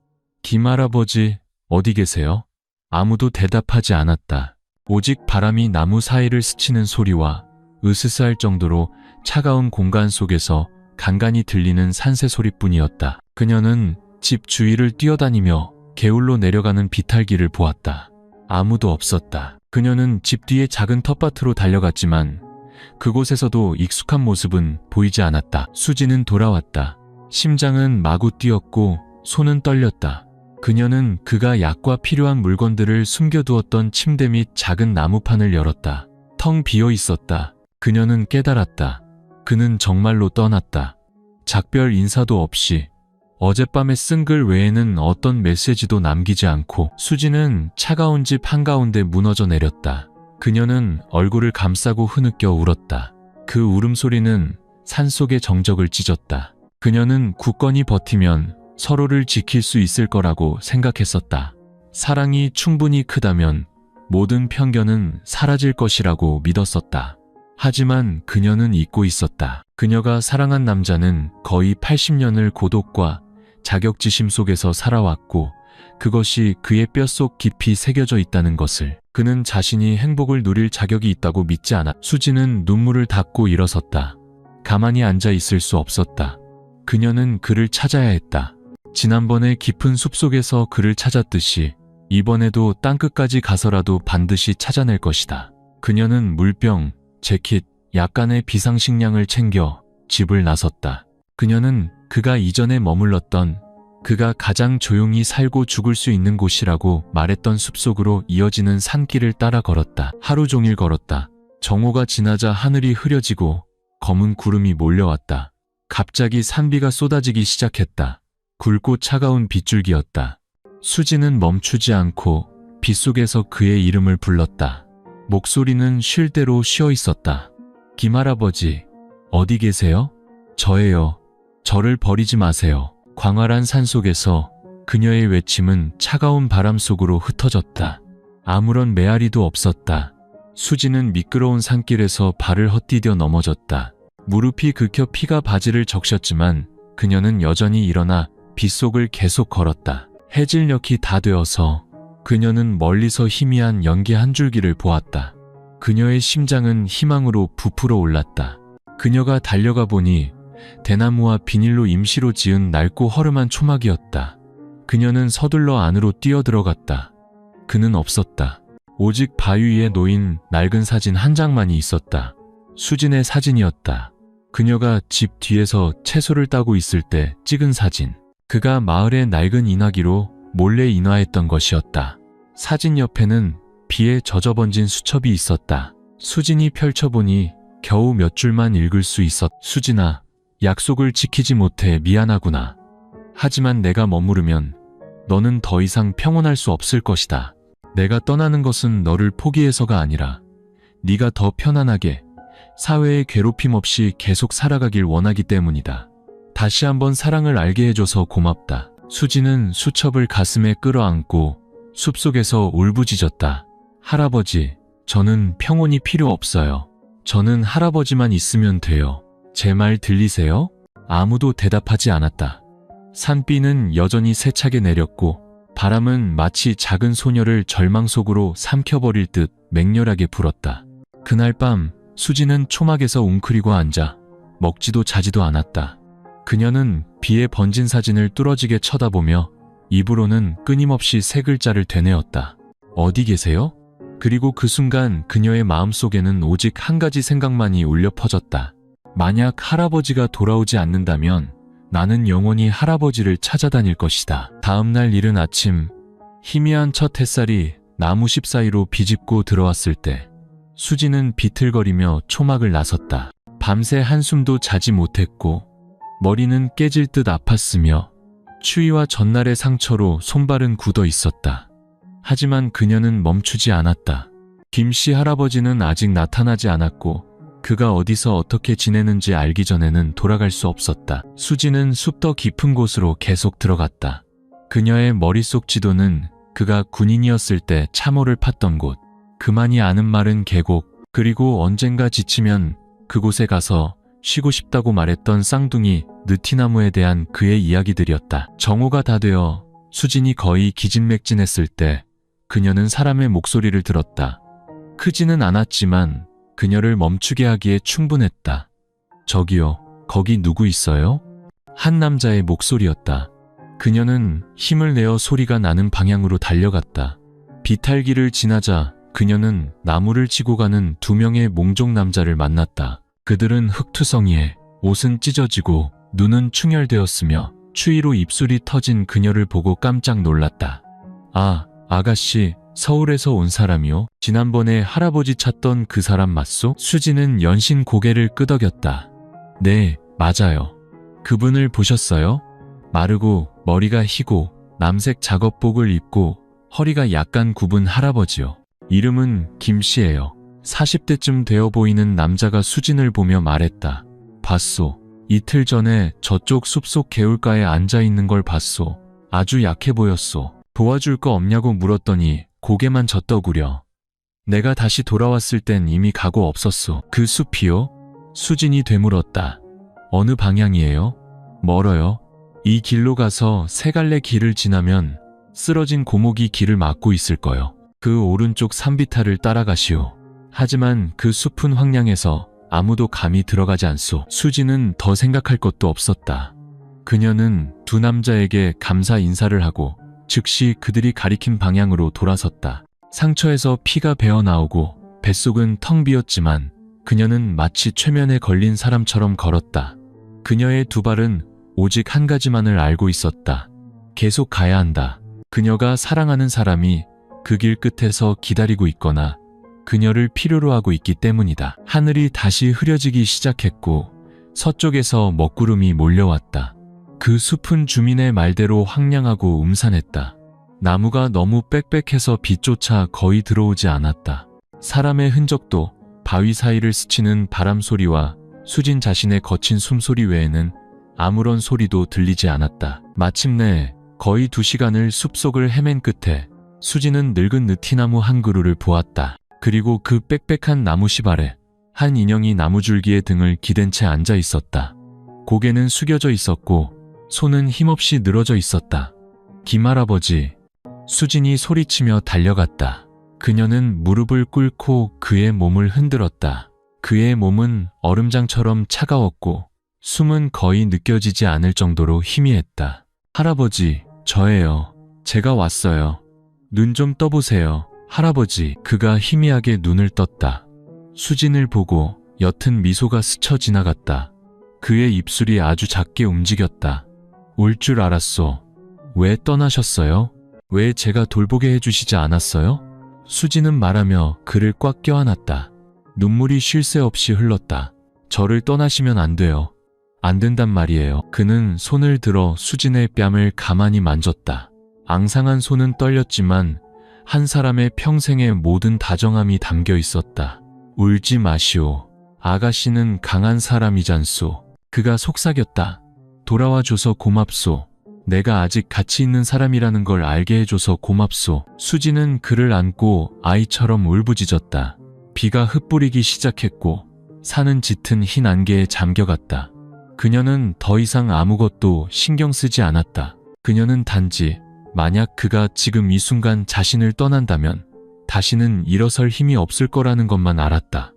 김할아버지, 어디 계세요? 아무도 대답하지 않았다. 오직 바람이 나무 사이를 스치는 소리와 으스스할 정도로 차가운 공간 속에서 간간히 들리는 산새 소리뿐이었다. 그녀는 집 주위를 뛰어다니며 개울로 내려가는 비탈길을 보았다. 아무도 없었다. 그녀는 집 뒤의 작은 텃밭으로 달려갔지만 그곳에서도 익숙한 모습은 보이지 않았다. 수지는 돌아왔다. 심장은 마구 뛰었고 손은 떨렸다. 그녀는 그가 약과 필요한 물건들을 숨겨두었던 침대 및 작은 나무판을 열었다. 텅 비어 있었다. 그녀는 깨달았다. 그는 정말로 떠났다. 작별 인사도 없이 어젯밤에 쓴 글 외에는 어떤 메시지도 남기지 않고. 수지는 차가운 집 한가운데 무너져 내렸다. 그녀는 얼굴을 감싸고 흐느껴 울었다. 그 울음소리는 산속의 정적을 찢었다. 그녀는 굳건히 버티면 서로를 지킬 수 있을 거라고 생각했었다. 사랑이 충분히 크다면 모든 편견은 사라질 것이라고 믿었었다. 하지만 그녀는 잊고 있었다. 그녀가 사랑한 남자는 거의 80년을 고독과 자격지심 속에서 살아왔고 그것이 그의 뼛속 깊이 새겨져 있다는 것을. 그는 자신이 행복을 누릴 자격이 있다고 믿지 않았다. 수지는 눈물을 닦고 일어섰다. 가만히 앉아 있을 수 없었다. 그녀는 그를 찾아야 했다. 지난번에 깊은 숲속에서 그를 찾았듯이 이번에도 땅끝까지 가서라도 반드시 찾아낼 것이다. 그녀는 물병, 재킷, 약간의 비상식량을 챙겨 집을 나섰다. 그녀는 그가 이전에 머물렀던, 그가 가장 조용히 살고 죽을 수 있는 곳이라고 말했던 숲속으로 이어지는 산길을 따라 걸었다. 하루 종일 걸었다. 정오가 지나자 하늘이 흐려지고 검은 구름이 몰려왔다. 갑자기 산비가 쏟아지기 시작했다. 굵고 차가운 빗줄기였다. 수지는 멈추지 않고 빗속에서 그의 이름을 불렀다. 목소리는 쉴 대로 쉬어 있었다. 김할아버지, 어디 계세요? 저예요. 저를 버리지 마세요. 광활한 산속에서 그녀의 외침은 차가운 바람 속으로 흩어졌다. 아무런 메아리도 없었다. 수지는 미끄러운 산길에서 발을 헛디뎌 넘어졌다. 무릎이 긁혀 피가 바지를 적셨지만 그녀는 여전히 일어나 빗속을 계속 걸었다. 해질녘이 다 되어서 그녀는 멀리서 희미한 연기 한 줄기를 보았다. 그녀의 심장은 희망으로 부풀어 올랐다. 그녀가 달려가 보니 대나무와 비닐로 임시로 지은 낡고 허름한 초막이었다. 그녀는 서둘러 안으로 뛰어들어갔다. 그는 없었다. 오직 바위 위에 놓인 낡은 사진 한 장만이 있었다. 수진의 사진이었다. 그녀가 집 뒤에서 채소를 따고 있을 때 찍은 사진. 그가 마을의 낡은 인화기로 몰래 인화했던 것이었다. 사진 옆에는 비에 젖어번진 수첩이 있었다. 수진이 펼쳐보니 겨우 몇 줄만 읽을 수 있었다. 수진아, 약속을 지키지 못해 미안하구나. 하지만 내가 머무르면 너는 더 이상 평온할 수 없을 것이다. 내가 떠나는 것은 너를 포기해서가 아니라 네가 더 편안하게 사회의 괴롭힘 없이 계속 살아가길 원하기 때문이다. 다시 한번 사랑을 알게 해줘서 고맙다. 수지는 수첩을 가슴에 끌어안고 숲속에서 울부짖었다. 할아버지, 저는 평온이 필요 없어요. 저는 할아버지만 있으면 돼요. 제 말 들리세요? 아무도 대답하지 않았다. 산비는 여전히 세차게 내렸고 바람은 마치 작은 소녀를 절망 속으로 삼켜버릴 듯 맹렬하게 불었다. 그날 밤 수지는 초막에서 웅크리고 앉아 먹지도 자지도 않았다. 그녀는 비에 번진 사진을 뚫어지게 쳐다보며 입으로는 끊임없이 세 글자를 되뇌었다. 어디 계세요? 그리고 그 순간 그녀의 마음속에는 오직 한 가지 생각만이 울려 퍼졌다. 만약 할아버지가 돌아오지 않는다면 나는 영원히 할아버지를 찾아다닐 것이다. 다음 날 이른 아침, 희미한 첫 햇살이 나무십 사이로 비집고 들어왔을 때 수지는 비틀거리며 초막을 나섰다. 밤새 한숨도 자지 못했고 머리는 깨질 듯 아팠으며 추위와 전날의 상처로 손발은 굳어 있었다. 하지만 그녀는 멈추지 않았다. 김씨 할아버지는 아직 나타나지 않았고 그가 어디서 어떻게 지내는지 알기 전에는 돌아갈 수 없었다. 수지는 숲 더 깊은 곳으로 계속 들어갔다. 그녀의 머릿속 지도는 그가 군인이었을 때 참호를 팠던 곳, 그만이 아는 마른 계곡, 그리고 언젠가 지치면 그곳에 가서 쉬고 싶다고 말했던 쌍둥이 느티나무에 대한 그의 이야기들이었다. 정오가 다 되어 수진이 거의 기진맥진했을 때 그녀는 사람의 목소리를 들었다. 크지는 않았지만 그녀를 멈추게 하기에 충분했다. 저기요, 거기 누구 있어요? 한 남자의 목소리였다. 그녀는 힘을 내어 소리가 나는 방향으로 달려갔다. 비탈길을 지나자 그녀는 나무를 치고 가는 두 명의 몽족 남자를 만났다. 그들은 흙투성이에 옷은 찢어지고 눈은 충혈되었으며 추위로 입술이 터진 그녀를 보고 깜짝 놀랐다. 아, 아가씨, 서울에서 온 사람이요? 지난번에 할아버지 찾던 그 사람 맞소? 수지는 연신 고개를 끄덕였다. 네, 맞아요. 그분을 보셨어요? 마르고 머리가 희고 남색 작업복을 입고 허리가 약간 굽은 할아버지요. 이름은 김씨예요. 40대쯤 되어 보이는 남자가 수진을 보며 말했다. 봤소. 이틀 전에 저쪽 숲속 개울가에 앉아있는 걸 봤소. 아주 약해 보였소. 도와줄 거 없냐고 물었더니 고개만 젓더구려. 내가 다시 돌아왔을 땐 이미 가고 없었소. 그 숲이요? 수진이 되물었다. 어느 방향이에요? 멀어요. 이 길로 가서 세 갈래 길을 지나면 쓰러진 고목이 길을 막고 있을 거요. 그 오른쪽 산비탈을 따라가시오. 하지만 그 숲은 황량해서 아무도 감히 들어가지 않소. 수진은 더 생각할 것도 없었다. 그녀는 두 남자에게 감사 인사를 하고 즉시 그들이 가리킨 방향으로 돌아섰다. 상처에서 피가 배어나오고 뱃속은 텅 비었지만 그녀는 마치 최면에 걸린 사람처럼 걸었다. 그녀의 두 발은 오직 한 가지만을 알고 있었다. 계속 가야 한다. 그녀가 사랑하는 사람이 그 길 끝에서 기다리고 있거나 그녀를 필요로 하고 있기 때문이다. 하늘이 다시 흐려지기 시작했고 서쪽에서 먹구름이 몰려왔다. 그 숲은 주민의 말대로 황량하고 음산했다. 나무가 너무 빽빽해서 빛조차 거의 들어오지 않았다. 사람의 흔적도 바위 사이를 스치는 바람 소리와 수진 자신의 거친 숨소리 외에는 아무런 소리도 들리지 않았다. 마침내 거의 2시간을 숲속을 헤맨 끝에 수진은 늙은 느티나무 한 그루를 보았다. 그리고 그 빽빽한 나무씨 아래 한 인형이 나무줄기에 등을 기댄 채 앉아 있었다. 고개는 숙여져 있었고 손은 힘없이 늘어져 있었다. 김할아버지. 수진이 소리치며 달려갔다. 그녀는 무릎을 꿇고 그의 몸을 흔들었다. 그의 몸은 얼음장처럼 차가웠고 숨은 거의 느껴지지 않을 정도로 희미했다. 할아버지, 저예요. 제가 왔어요. 눈 좀 떠보세요. 할아버지. 그가 희미하게 눈을 떴다. 수진을 보고 옅은 미소가 스쳐 지나갔다. 그의 입술이 아주 작게 움직였다. 올 줄 알았소. 왜 떠나셨어요? 왜 제가 돌보게 해주시지 않았어요? 수진은 말하며 그를 꽉 껴안았다. 눈물이 쉴 새 없이 흘렀다. 저를 떠나시면 안 돼요. 안 된단 말이에요. 그는 손을 들어 수진의 뺨을 가만히 만졌다. 앙상한 손은 떨렸지만 한 사람의 평생의 모든 다정함이 담겨 있었다. 울지 마시오. 아가씨는 강한 사람이잖소. 그가 속삭였다. 돌아와줘서 고맙소. 내가 아직 가치 있는 사람이라는 걸 알게 해줘서 고맙소. 수진은 그를 안고 아이처럼 울부짖었다. 비가 흩뿌리기 시작했고 산은 짙은 흰 안개에 잠겨갔다. 그녀는 더 이상 아무것도 신경 쓰지 않았다. 그녀는 단지 만약 그가 지금 이 순간 자신을 떠난다면 다시는 일어설 힘이 없을 거라는 것만 알았다.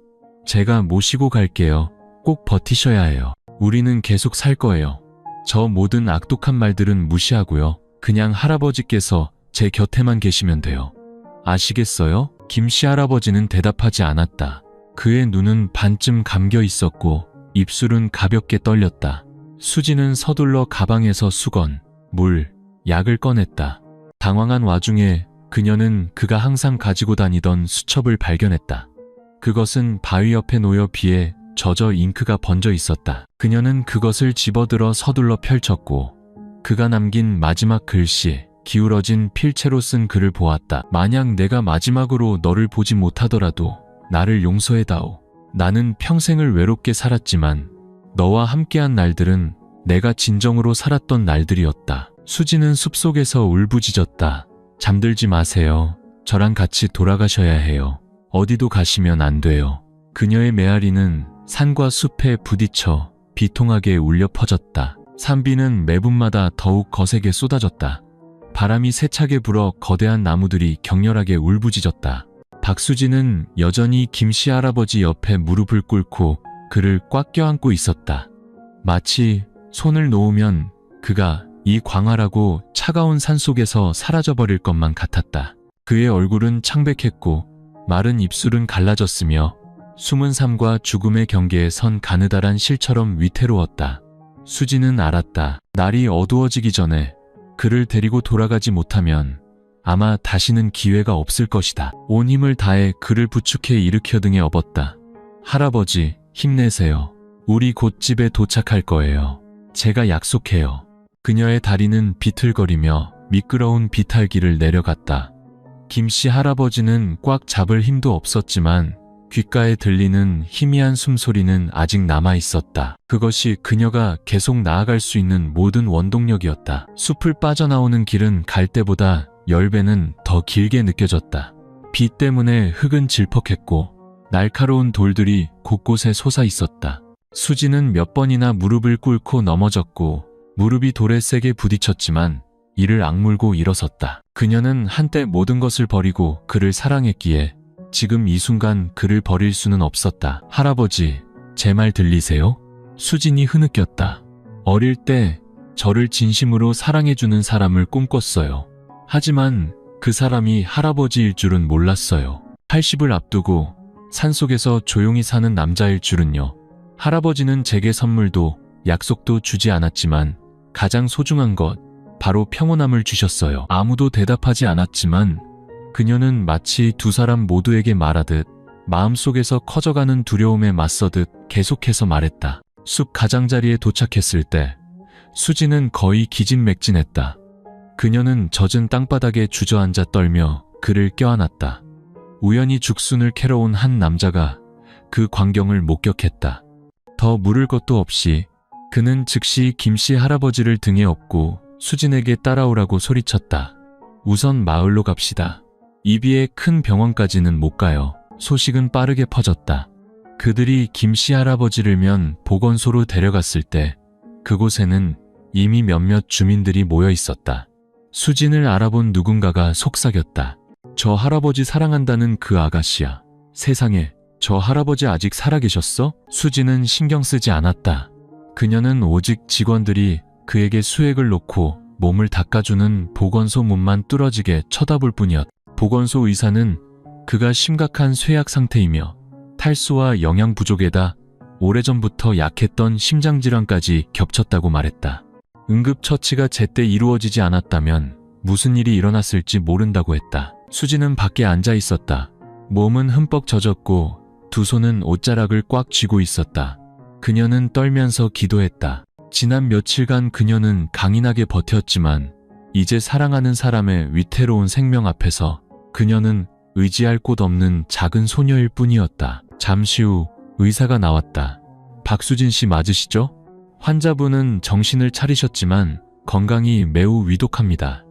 제가 모시고 갈게요. 꼭 버티셔야 해요. 우리는 계속 살 거예요. 저 모든 악독한 말들은 무시하고요. 그냥 할아버지께서 제 곁에만 계시면 돼요. 아시겠어요? 김씨 할아버지는 대답하지 않았다. 그의 눈은 반쯤 감겨 있었고 입술은 가볍게 떨렸다. 수지는 서둘러 가방에서 수건, 물, 약을 꺼냈다. 당황한 와중에 그녀는 그가 항상 가지고 다니던 수첩을 발견했다. 그것은 바위 옆에 놓여 비에 젖어 잉크가 번져 있었다. 그녀는 그것을 집어들어 서둘러 펼쳤고 그가 남긴 마지막 글씨, 기울어진 필체로 쓴 글을 보았다. 만약 내가 마지막으로 너를 보지 못하더라도 나를 용서해다오. 나는 평생을 외롭게 살았지만 너와 함께한 날들은 내가 진정으로 살았던 날들이었다. 수지는 숲속에서 울부짖었다. 잠들지 마세요. 저랑 같이 돌아가셔야 해요. 어디도 가시면 안 돼요. 그녀의 메아리는 산과 숲에 부딪혀 비통하게 울려 퍼졌다. 산비는 매분마다 더욱 거세게 쏟아졌다. 바람이 세차게 불어 거대한 나무들이 격렬하게 울부짖었다. 박수진은 여전히 김씨 할아버지 옆에 무릎을 꿇고 그를 꽉 껴안고 있었다. 마치 손을 놓으면 그가 이 광활하고 차가운 산속에서 사라져버릴 것만 같았다. 그의 얼굴은 창백했고 마른 입술은 갈라졌으며 숨은 삶과 죽음의 경계에 선 가느다란 실처럼 위태로웠다. 수지는 알았다. 날이 어두워지기 전에 그를 데리고 돌아가지 못하면 아마 다시는 기회가 없을 것이다. 온 힘을 다해 그를 부축해 일으켜 등에 업었다. 할아버지, 힘내세요. 우리 곧 집에 도착할 거예요. 제가 약속해요. 그녀의 다리는 비틀거리며 미끄러운 비탈길을 내려갔다. 김씨 할아버지는 꽉 잡을 힘도 없었지만 귓가에 들리는 희미한 숨소리는 아직 남아있었다. 그것이 그녀가 계속 나아갈 수 있는 모든 원동력이었다. 숲을 빠져나오는 길은 갈 때보다 10배는 더 길게 느껴졌다. 비 때문에 흙은 질퍽했고 날카로운 돌들이 곳곳에 솟아 있었다. 수지는 몇 번이나 무릎을 꿇고 넘어졌고 무릎이 돌에 세게 부딪혔지만 이를 악물고 일어섰다. 그녀는 한때 모든 것을 버리고 그를 사랑했기에 지금 이 순간 그를 버릴 수는 없었다. 할아버지, 제 말 들리세요? 수진이 흐느꼈다. 어릴 때 저를 진심으로 사랑해주는 사람을 꿈꿨어요. 하지만 그 사람이 할아버지일 줄은 몰랐어요. 80을 앞두고 산속에서 조용히 사는 남자일 줄은요. 할아버지는 제게 선물도 약속도 주지 않았지만 가장 소중한 것, 바로 평온함을 주셨어요. 아무도 대답하지 않았지만 그녀는 마치 두 사람 모두에게 말하듯 마음속에서 커져가는 두려움에 맞서듯 계속해서 말했다. 숲 가장자리에 도착했을 때 수지는 거의 기진맥진했다. 그녀는 젖은 땅바닥에 주저앉아 떨며 그를 껴안았다. 우연히 죽순을 캐러 온 한 남자가 그 광경을 목격했다. 더 물을 것도 없이 그는 즉시 김씨 할아버지를 등에 업고 수진에게 따라오라고 소리쳤다. 우선 마을로 갑시다. 이비의 큰 병원까지는 못 가요. 소식은 빠르게 퍼졌다. 그들이 김씨 할아버지를 면 보건소로 데려갔을 때 그곳에는 이미 몇몇 주민들이 모여 있었다. 수진을 알아본 누군가가 속삭였다. 저 할아버지 사랑한다는 그 아가씨야. 세상에, 저 할아버지 아직 살아계셨어? 수진은 신경 쓰지 않았다. 그녀는 오직 직원들이 그에게 수액을 놓고 몸을 닦아주는 보건소 문만 뚫어지게 쳐다볼 뿐이었다. 보건소 의사는 그가 심각한 쇠약 상태이며 탈수와 영양 부족에다 오래전부터 약했던 심장질환까지 겹쳤다고 말했다. 응급처치가 제때 이루어지지 않았다면 무슨 일이 일어났을지 모른다고 했다. 수지는 밖에 앉아 있었다. 몸은 흠뻑 젖었고 두 손은 옷자락을 꽉 쥐고 있었다. 그녀는 떨면서 기도했다. 지난 며칠간 그녀는 강인하게 버텼지만 이제 사랑하는 사람의 위태로운 생명 앞에서 그녀는 의지할 곳 없는 작은 소녀일 뿐이었다. 잠시 후 의사가 나왔다. 박수진 씨 맞으시죠? 환자분은 정신을 차리셨지만 건강이 매우 위독합니다.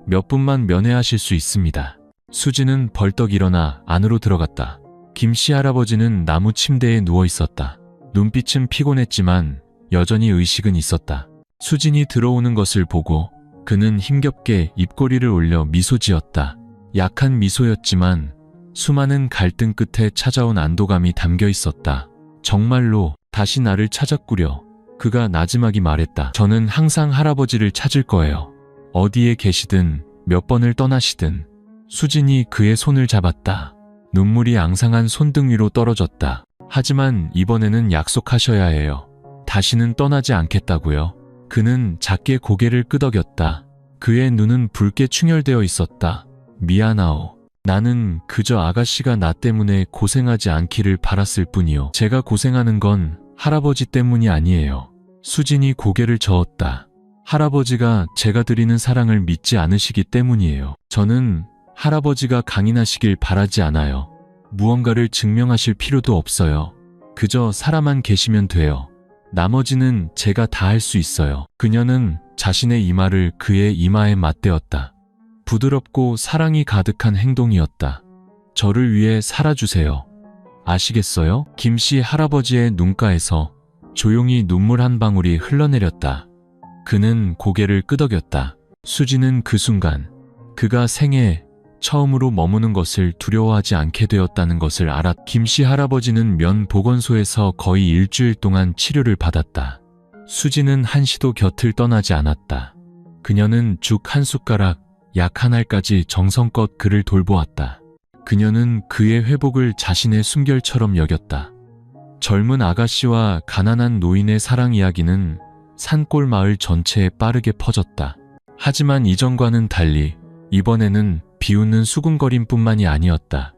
몇 분만 면회하실 수 있습니다. 수지는 벌떡 일어나 안으로 들어갔다. 김씨 할아버지는 나무 침대에 누워 있었다. 눈빛은 피곤했지만 여전히 의식은 있었다. 수진이 들어오는 것을 보고 그는 힘겹게 입꼬리를 올려 미소 지었다. 약한 미소였지만 수많은 갈등 끝에 찾아온 안도감이 담겨 있었다. 정말로 다시 나를 찾았구려. 그가 나지막이 말했다. 저는 항상 할아버지를 찾을 거예요. 어디에 계시든 몇 번을 떠나시든. 수진이 그의 손을 잡았다. 눈물이 앙상한 손등 위로 떨어졌다. 하지만 이번에는 약속하셔야 해요. 다시는 떠나지 않겠다고요. 그는 작게 고개를 끄덕였다. 그의 눈은 붉게 충혈되어 있었다. 미안하오. 나는 그저 아가씨가 나 때문에 고생하지 않기를 바랐을 뿐이요. 제가 고생하는 건 할아버지 때문이 아니에요. 수진이 고개를 저었다. 할아버지가 제가 드리는 사랑을 믿지 않으시기 때문이에요. 저는 할아버지가 강인하시길 바라지 않아요. 무언가를 증명하실 필요도 없어요. 그저 살아만 계시면 돼요. 나머지는 제가 다 할 수 있어요. 그녀는 자신의 이마를 그의 이마에 맞대었다. 부드럽고 사랑이 가득한 행동이었다. 저를 위해 살아주세요. 아시겠어요? 김씨 할아버지의 눈가에서 조용히 눈물 한 방울이 흘러내렸다. 그는 고개를 끄덕였다. 수지는 그 순간 그가 생애 처음으로 머무는 것을 두려워하지 않게 되었다는 것을 알았다. 김씨 할아버지는 면 보건소에서 거의 일주일 동안 치료를 받았다. 수지는 한시도 곁을 떠나지 않았다. 그녀는 죽 한 숟가락, 약 한 알까지 정성껏 그를 돌보았다. 그녀는 그의 회복을 자신의 숨결처럼 여겼다. 젊은 아가씨와 가난한 노인의 사랑 이야기는 산골 마을 전체에 빠르게 퍼졌다. 하지만 이전과는 달리 이번에는 비웃는 수군거림뿐만이 아니었다.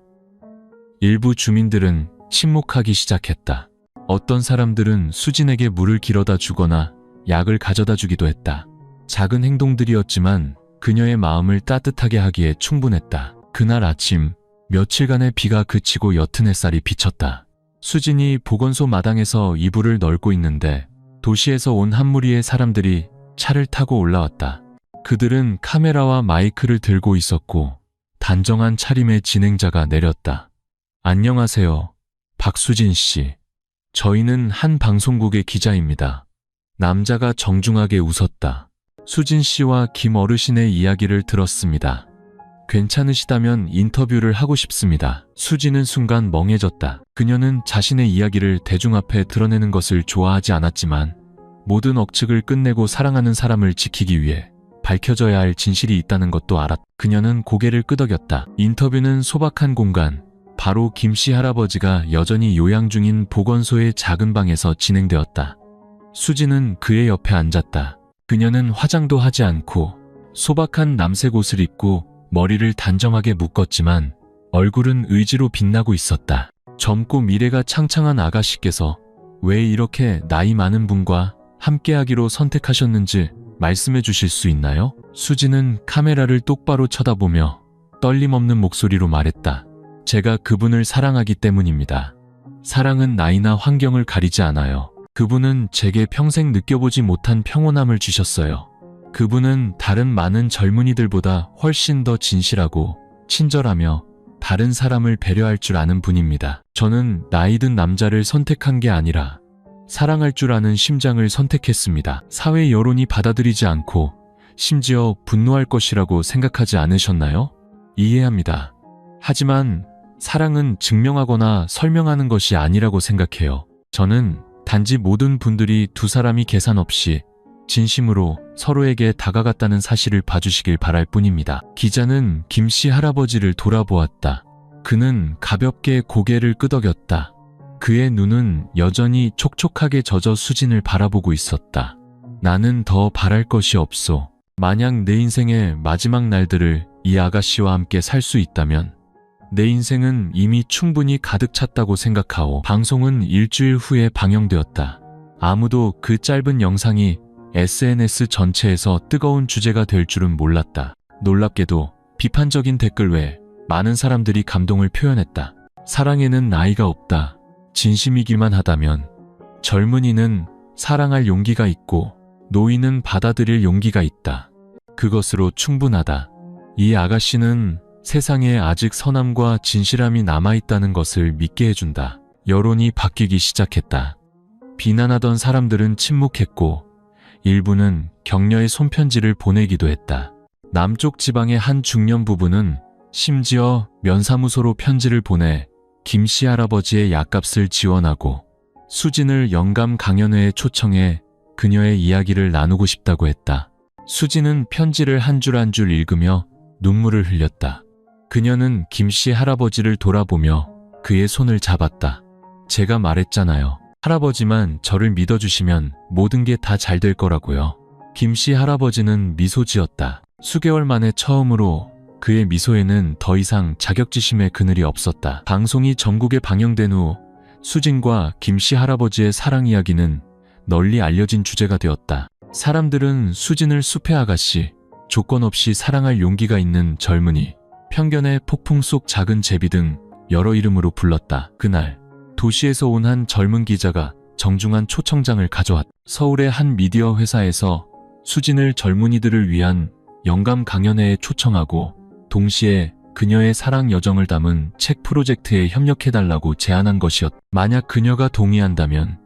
일부 주민들은 침묵하기 시작했다. 어떤 사람들은 수진에게 물을 길어다 주거나 약을 가져다 주기도 했다. 작은 행동들이었지만 그녀의 마음을 따뜻하게 하기에 충분했다. 그날 아침 며칠간의 비가 그치고 옅은 햇살이 비쳤다. 수진이 보건소 마당에서 이불을 널고 있는데 도시에서 온 한 무리의 사람들이 차를 타고 올라왔다. 그들은 카메라와 마이크를 들고 있었고 단정한 차림의 진행자가 내렸다. 안녕하세요. 박수진 씨. 저희는 한 방송국의 기자입니다. 남자가 정중하게 웃었다. 수진 씨와 김 어르신의 이야기를 들었습니다. 괜찮으시다면 인터뷰를 하고 싶습니다. 수진은 순간 멍해졌다. 그녀는 자신의 이야기를 대중 앞에 드러내는 것을 좋아하지 않았지만 모든 억측을 끝내고 사랑하는 사람을 지키기 위해 밝혀져야 할 진실이 있다는 것도 알았다. 그녀는 고개를 끄덕였다. 인터뷰는 소박한 공간, 바로 김씨 할아버지가 여전히 요양 중인 보건소의 작은 방에서 진행되었다. 수진은 그의 옆에 앉았다. 그녀는 화장도 하지 않고 소박한 남색 옷을 입고 머리를 단정하게 묶었지만 얼굴은 의지로 빛나고 있었다. 젊고 미래가 창창한 아가씨께서 왜 이렇게 나이 많은 분과 함께하기로 선택하셨는지 말씀해 주실 수 있나요? 수진은 카메라를 똑바로 쳐다보며 떨림 없는 목소리로 말했다. 제가 그분을 사랑하기 때문입니다. 사랑은 나이나 환경을 가리지 않아요. 그분은 제게 평생 느껴보지 못한 평온함을 주셨어요. 그분은 다른 많은 젊은이들보다 훨씬 더 진실하고 친절하며 다른 사람을 배려할 줄 아는 분입니다. 저는 나이든 남자를 선택한 게 아니라 사랑할 줄 아는 심장을 선택했습니다. 사회 여론이 받아들이지 않고 심지어 분노할 것이라고 생각하지 않으셨나요? 이해합니다. 하지만 사랑은 증명하거나 설명하는 것이 아니라고 생각해요. 저는 단지 모든 분들이 두 사람이 계산 없이 진심으로 서로에게 다가갔다는 사실을 봐주시길 바랄 뿐입니다. 기자는 김씨 할아버지를 돌아보았다. 그는 가볍게 고개를 끄덕였다. 그의 눈은 여전히 촉촉하게 젖어 수진을 바라보고 있었다. 나는 더 바랄 것이 없소. 만약 내 인생의 마지막 날들을 이 아가씨와 함께 살 수 있다면 내 인생은 이미 충분히 가득 찼다고 생각하오. 방송은 일주일 후에 방영되었다. 아무도 그 짧은 영상이 SNS 전체에서 뜨거운 주제가 될 줄은 몰랐다. 놀랍게도 비판적인 댓글 외에 많은 사람들이 감동을 표현했다. 사랑에는 나이가 없다. 진심이기만 하다면 젊은이는 사랑할 용기가 있고 노인은 받아들일 용기가 있다. 그것으로 충분하다. 이 아가씨는 세상에 아직 선함과 진실함이 남아있다는 것을 믿게 해준다. 여론이 바뀌기 시작했다. 비난하던 사람들은 침묵했고 일부는 격려의 손편지를 보내기도 했다. 남쪽 지방의 한 중년 부부는 심지어 면사무소로 편지를 보내 김씨 할아버지의 약값을 지원하고 수진을 영감 강연회에 초청해 그녀의 이야기를 나누고 싶다고 했다. 수진은 편지를 한 줄 한 줄 읽으며 눈물을 흘렸다. 그녀는 김씨 할아버지를 돌아보며 그의 손을 잡았다. 제가 말했잖아요. 할아버지만 저를 믿어주시면 모든 게 다 잘 될 거라고요. 김씨 할아버지는 미소 지었다. 수개월 만에 처음으로 그의 미소에는 더 이상 자격지심의 그늘이 없었다. 방송이 전국에 방영된 후 수진과 김씨 할아버지의 사랑 이야기는 널리 알려진 주제가 되었다. 사람들은 수진을 숲의 아가씨, 조건 없이 사랑할 용기가 있는 젊은이, 편견의 폭풍 속 작은 제비 등 여러 이름으로 불렀다. 그날 도시에서 온 한 젊은 기자가 정중한 초청장을 가져왔다. 서울의 한 미디어 회사에서 수진을 젊은이들을 위한 영감 강연회에 초청하고 동시에 그녀의 사랑 여정을 담은 책 프로젝트에 협력해달라고 제안한 것이었다. 만약 그녀가 동의한다면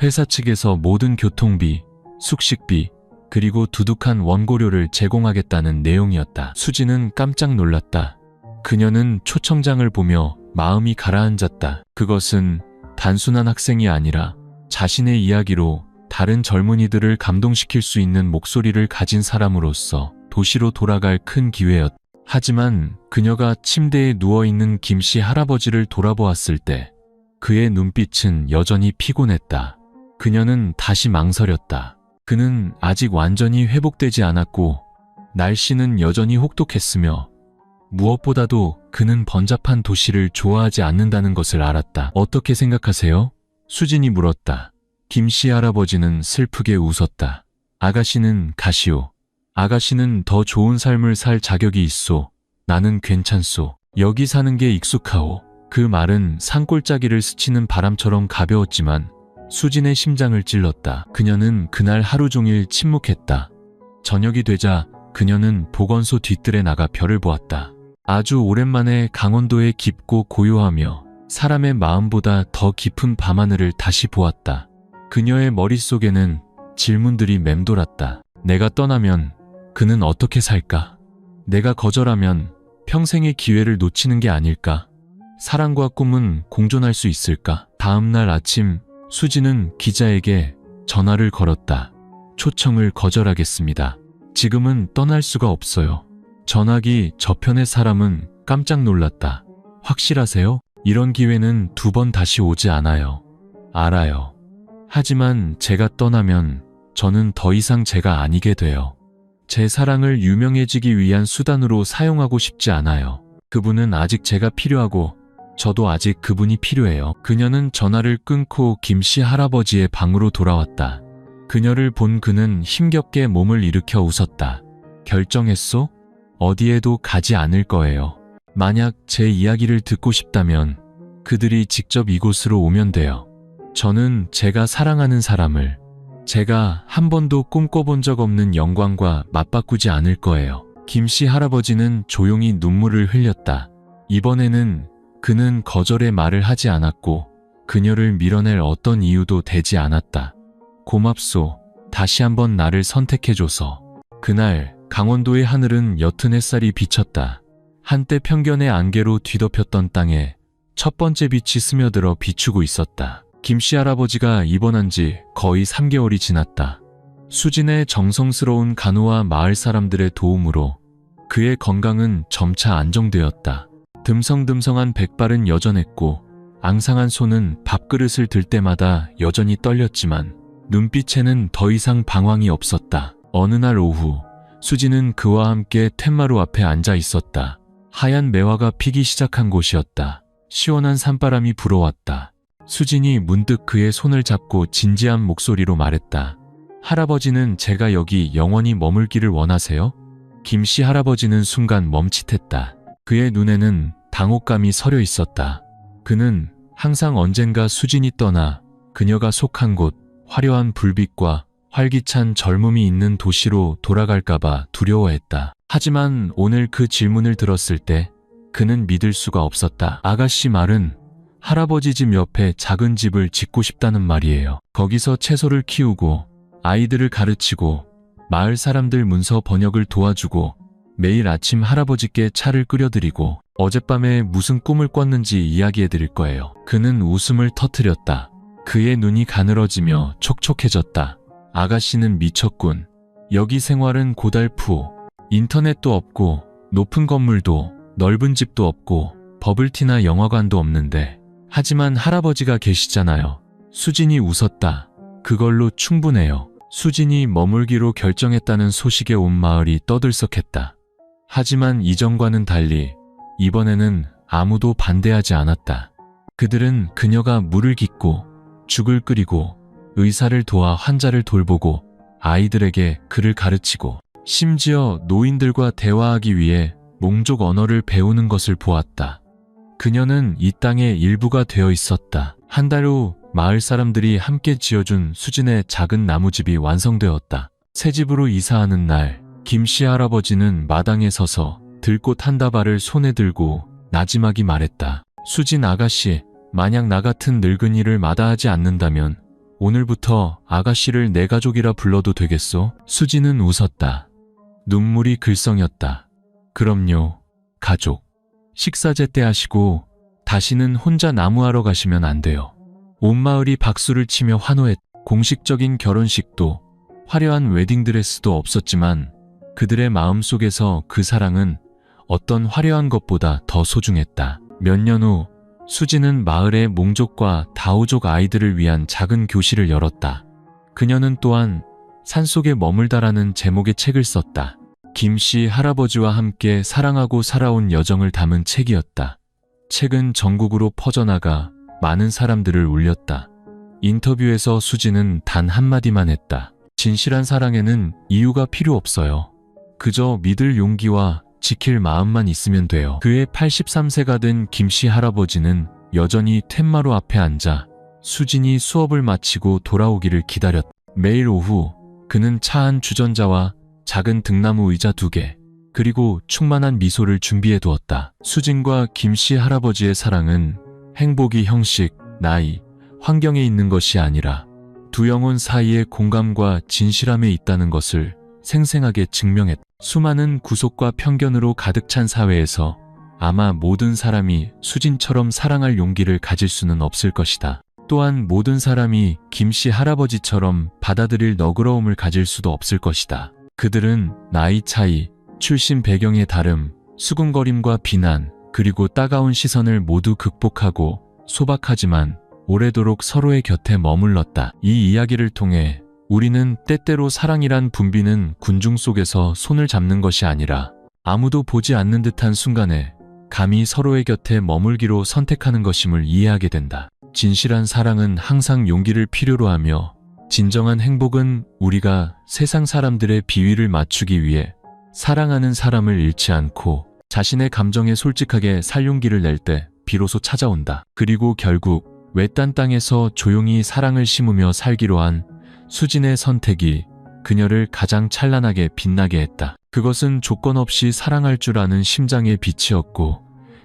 회사 측에서 모든 교통비, 숙식비, 그리고 두둑한 원고료를 제공하겠다는 내용이었다. 수진은 깜짝 놀랐다. 그녀는 초청장을 보며 마음이 가라앉았다. 그것은 단순한 학생이 아니라 자신의 이야기로 다른 젊은이들을 감동시킬 수 있는 목소리를 가진 사람으로서 도시로 돌아갈 큰 기회였다. 하지만 그녀가 침대에 누워있는 김씨 할아버지를 돌아보았을 때 그의 눈빛은 여전히 피곤했다. 그녀는 다시 망설였다. 그는 아직 완전히 회복되지 않았고 날씨는 여전히 혹독했으며 무엇보다도 그는 번잡한 도시를 좋아하지 않는다는 것을 알았다. 어떻게 생각하세요? 수진이 물었다. 김씨 할아버지는 슬프게 웃었다. 아가씨는 가시오. 아가씨는 더 좋은 삶을 살 자격이 있소. 나는 괜찮소. 여기 사는 게 익숙하오. 그 말은 산골짜기를 스치는 바람처럼 가벼웠지만 수진의 심장을 찔렀다. 그녀는 그날 하루 종일 침묵했다. 저녁이 되자 그녀는 보건소 뒤뜰에 나가 별을 보았다. 아주 오랜만에 강원도의 깊고 고요하며 사람의 마음보다 더 깊은 밤하늘을 다시 보았다. 그녀의 머릿속에는 질문들이 맴돌았다. 내가 떠나면 그는 어떻게 살까? 내가 거절하면 평생의 기회를 놓치는 게 아닐까? 사랑과 꿈은 공존할 수 있을까? 다음 날 아침 수지는 기자에게 전화를 걸었다. 초청을 거절하겠습니다. 지금은 떠날 수가 없어요. 전화기 저편의 사람은 깜짝 놀랐다. 확실하세요? 이런 기회는 2번 다시 오지 않아요. 알아요. 하지만 제가 떠나면 저는 더 이상 제가 아니게 돼요. 제 사랑을 유명해지기 위한 수단으로 사용하고 싶지 않아요. 그분은 아직 제가 필요하고 저도 아직 그분이 필요해요. 그녀는 전화를 끊고 김씨 할아버지의 방으로 돌아왔다. 그녀를 본 그는 힘겹게 몸을 일으켜 웃었다. 결정했소? 어디에도 가지 않을 거예요. 만약 제 이야기를 듣고 싶다면 그들이 직접 이곳으로 오면 돼요. 저는 제가 사랑하는 사람을 제가 한 번도 꿈꿔본 적 없는 영광과 맞바꾸지 않을 거예요. 김씨 할아버지는 조용히 눈물을 흘렸다. 이번에는 그는 거절의 말을 하지 않았고 그녀를 밀어낼 어떤 이유도 되지 않았다. 고맙소. 다시 한번 나를 선택해줘서. 그날 강원도의 하늘은 옅은 햇살이 비쳤다. 한때 편견의 안개로 뒤덮였던 땅에 첫 번째 빛이 스며들어 비추고 있었다. 김씨 할아버지가 입원한 지 거의 3개월이 지났다. 수진의 정성스러운 간호와 마을 사람들의 도움으로 그의 건강은 점차 안정되었다. 듬성듬성한 백발은 여전했고 앙상한 손은 밥그릇을 들 때마다 여전히 떨렸지만 눈빛에는 더 이상 방황이 없었다. 어느 날 오후 수진은 그와 함께 텐마루 앞에 앉아 있었다. 하얀 매화가 피기 시작한 곳이었다. 시원한 산바람이 불어왔다. 수진이 문득 그의 손을 잡고 진지한 목소리로 말했다. 할아버지는 제가 여기 영원히 머물기를 원하세요? 김씨 할아버지는 순간 멈칫했다. 그의 눈에는 당혹감이 서려 있었다. 그는 항상 언젠가 수진이 떠나 그녀가 속한 곳, 화려한 불빛과 활기찬 젊음이 있는 도시로 돌아갈까봐 두려워했다. 하지만 오늘 그 질문을 들었을 때 그는 믿을 수가 없었다. 아가씨 말은 할아버지 집 옆에 작은 집을 짓고 싶다는 말이에요. 거기서 채소를 키우고 아이들을 가르치고 마을 사람들 문서 번역을 도와주고 매일 아침 할아버지께 차를 끓여드리고 어젯밤에 무슨 꿈을 꿨는지 이야기해드릴 거예요. 그는 웃음을 터뜨렸다. 그의 눈이 가늘어지며 촉촉해졌다. 아가씨는 미쳤군. 여기 생활은 고달프. 인터넷도 없고 높은 건물도 넓은 집도 없고 버블티나 영화관도 없는데 하지만 할아버지가 계시잖아요. 수진이 웃었다. 그걸로 충분해요. 수진이 머물기로 결정했다는 소식에 온 마을이 떠들썩했다. 하지만 이전과는 달리 이번에는 아무도 반대하지 않았다. 그들은 그녀가 물을 깃고 죽을 끓이고 의사를 도와 환자를 돌보고 아이들에게 글을 가르치고 심지어 노인들과 대화하기 위해 몽족 언어를 배우는 것을 보았다. 그녀는 이 땅의 일부가 되어 있었다. 한 달 후 마을 사람들이 함께 지어준 수진의 작은 나무집이 완성되었다. 새 집으로 이사하는 날 김씨 할아버지는 마당에 서서 들꽃 한 다발을 손에 들고 나지막이 말했다. 수진 아가씨, 만약 나 같은 늙은이를 마다하지 않는다면 오늘부터 아가씨를 내 가족이라 불러도 되겠소? 수진은 웃었다. 눈물이 글썽였다. 그럼요, 가족. 식사 제때 하시고 다시는 혼자 나무하러 가시면 안 돼요. 온 마을이 박수를 치며 환호했. 공식적인 결혼식도 화려한 웨딩드레스도 없었지만 그들의 마음속에서 그 사랑은 어떤 화려한 것보다 더 소중했다. 몇 년 후 수진은 마을의 몽족과 다오족 아이들을 위한 작은 교실을 열었다. 그녀는 또한 산속에 머물다라는 제목의 책을 썼다. 김씨 할아버지와 함께 사랑하고 살아온 여정을 담은 책이었다. 책은 전국으로 퍼져나가 많은 사람들을 울렸다. 인터뷰에서 수진은 단 한마디만 했다. 진실한 사랑에는 이유가 필요 없어요. 그저 믿을 용기와 지킬 마음만 있으면 돼요. 그의 83세가 된 김씨 할아버지는 여전히 텐마루 앞에 앉아 수진이 수업을 마치고 돌아오기를 기다렸다. 매일 오후 그는 차 한 주전자와 작은 등나무 의자 2개, 그리고 충만한 미소를 준비해 두었다. 수진과 김씨 할아버지의 사랑은 행복이 형식, 나이, 환경에 있는 것이 아니라 두 영혼 사이의 공감과 진실함에 있다는 것을 생생하게 증명했다. 수많은 구속과 편견으로 가득 찬 사회에서 아마 모든 사람이 수진처럼 사랑할 용기를 가질 수는 없을 것이다. 또한 모든 사람이 김씨 할아버지처럼 받아들일 너그러움을 가질 수도 없을 것이다. 그들은 나이 차이, 출신 배경의 다름, 수군거림과 비난, 그리고 따가운 시선을 모두 극복하고 소박하지만 오래도록 서로의 곁에 머물렀다. 이 이야기를 통해 우리는 때때로 사랑이란 붐비는 군중 속에서 손을 잡는 것이 아니라 아무도 보지 않는 듯한 순간에 감히 서로의 곁에 머물기로 선택하는 것임을 이해하게 된다. 진실한 사랑은 항상 용기를 필요로 하며 진정한 행복은 우리가 세상 사람들의 비위를 맞추기 위해 사랑하는 사람을 잃지 않고 자신의 감정에 솔직하게 살 용기를 낼 때 비로소 찾아온다. 그리고 결국 외딴 땅에서 조용히 사랑을 심으며 살기로 한 수진의 선택이 그녀를 가장 찬란하게 빛나게 했다. 그것은 조건 없이 사랑할 줄 아는 심장의 빛이었고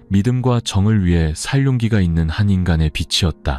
믿음과 정을 위해 살 용기가 있는 한 인간의 빛이었다.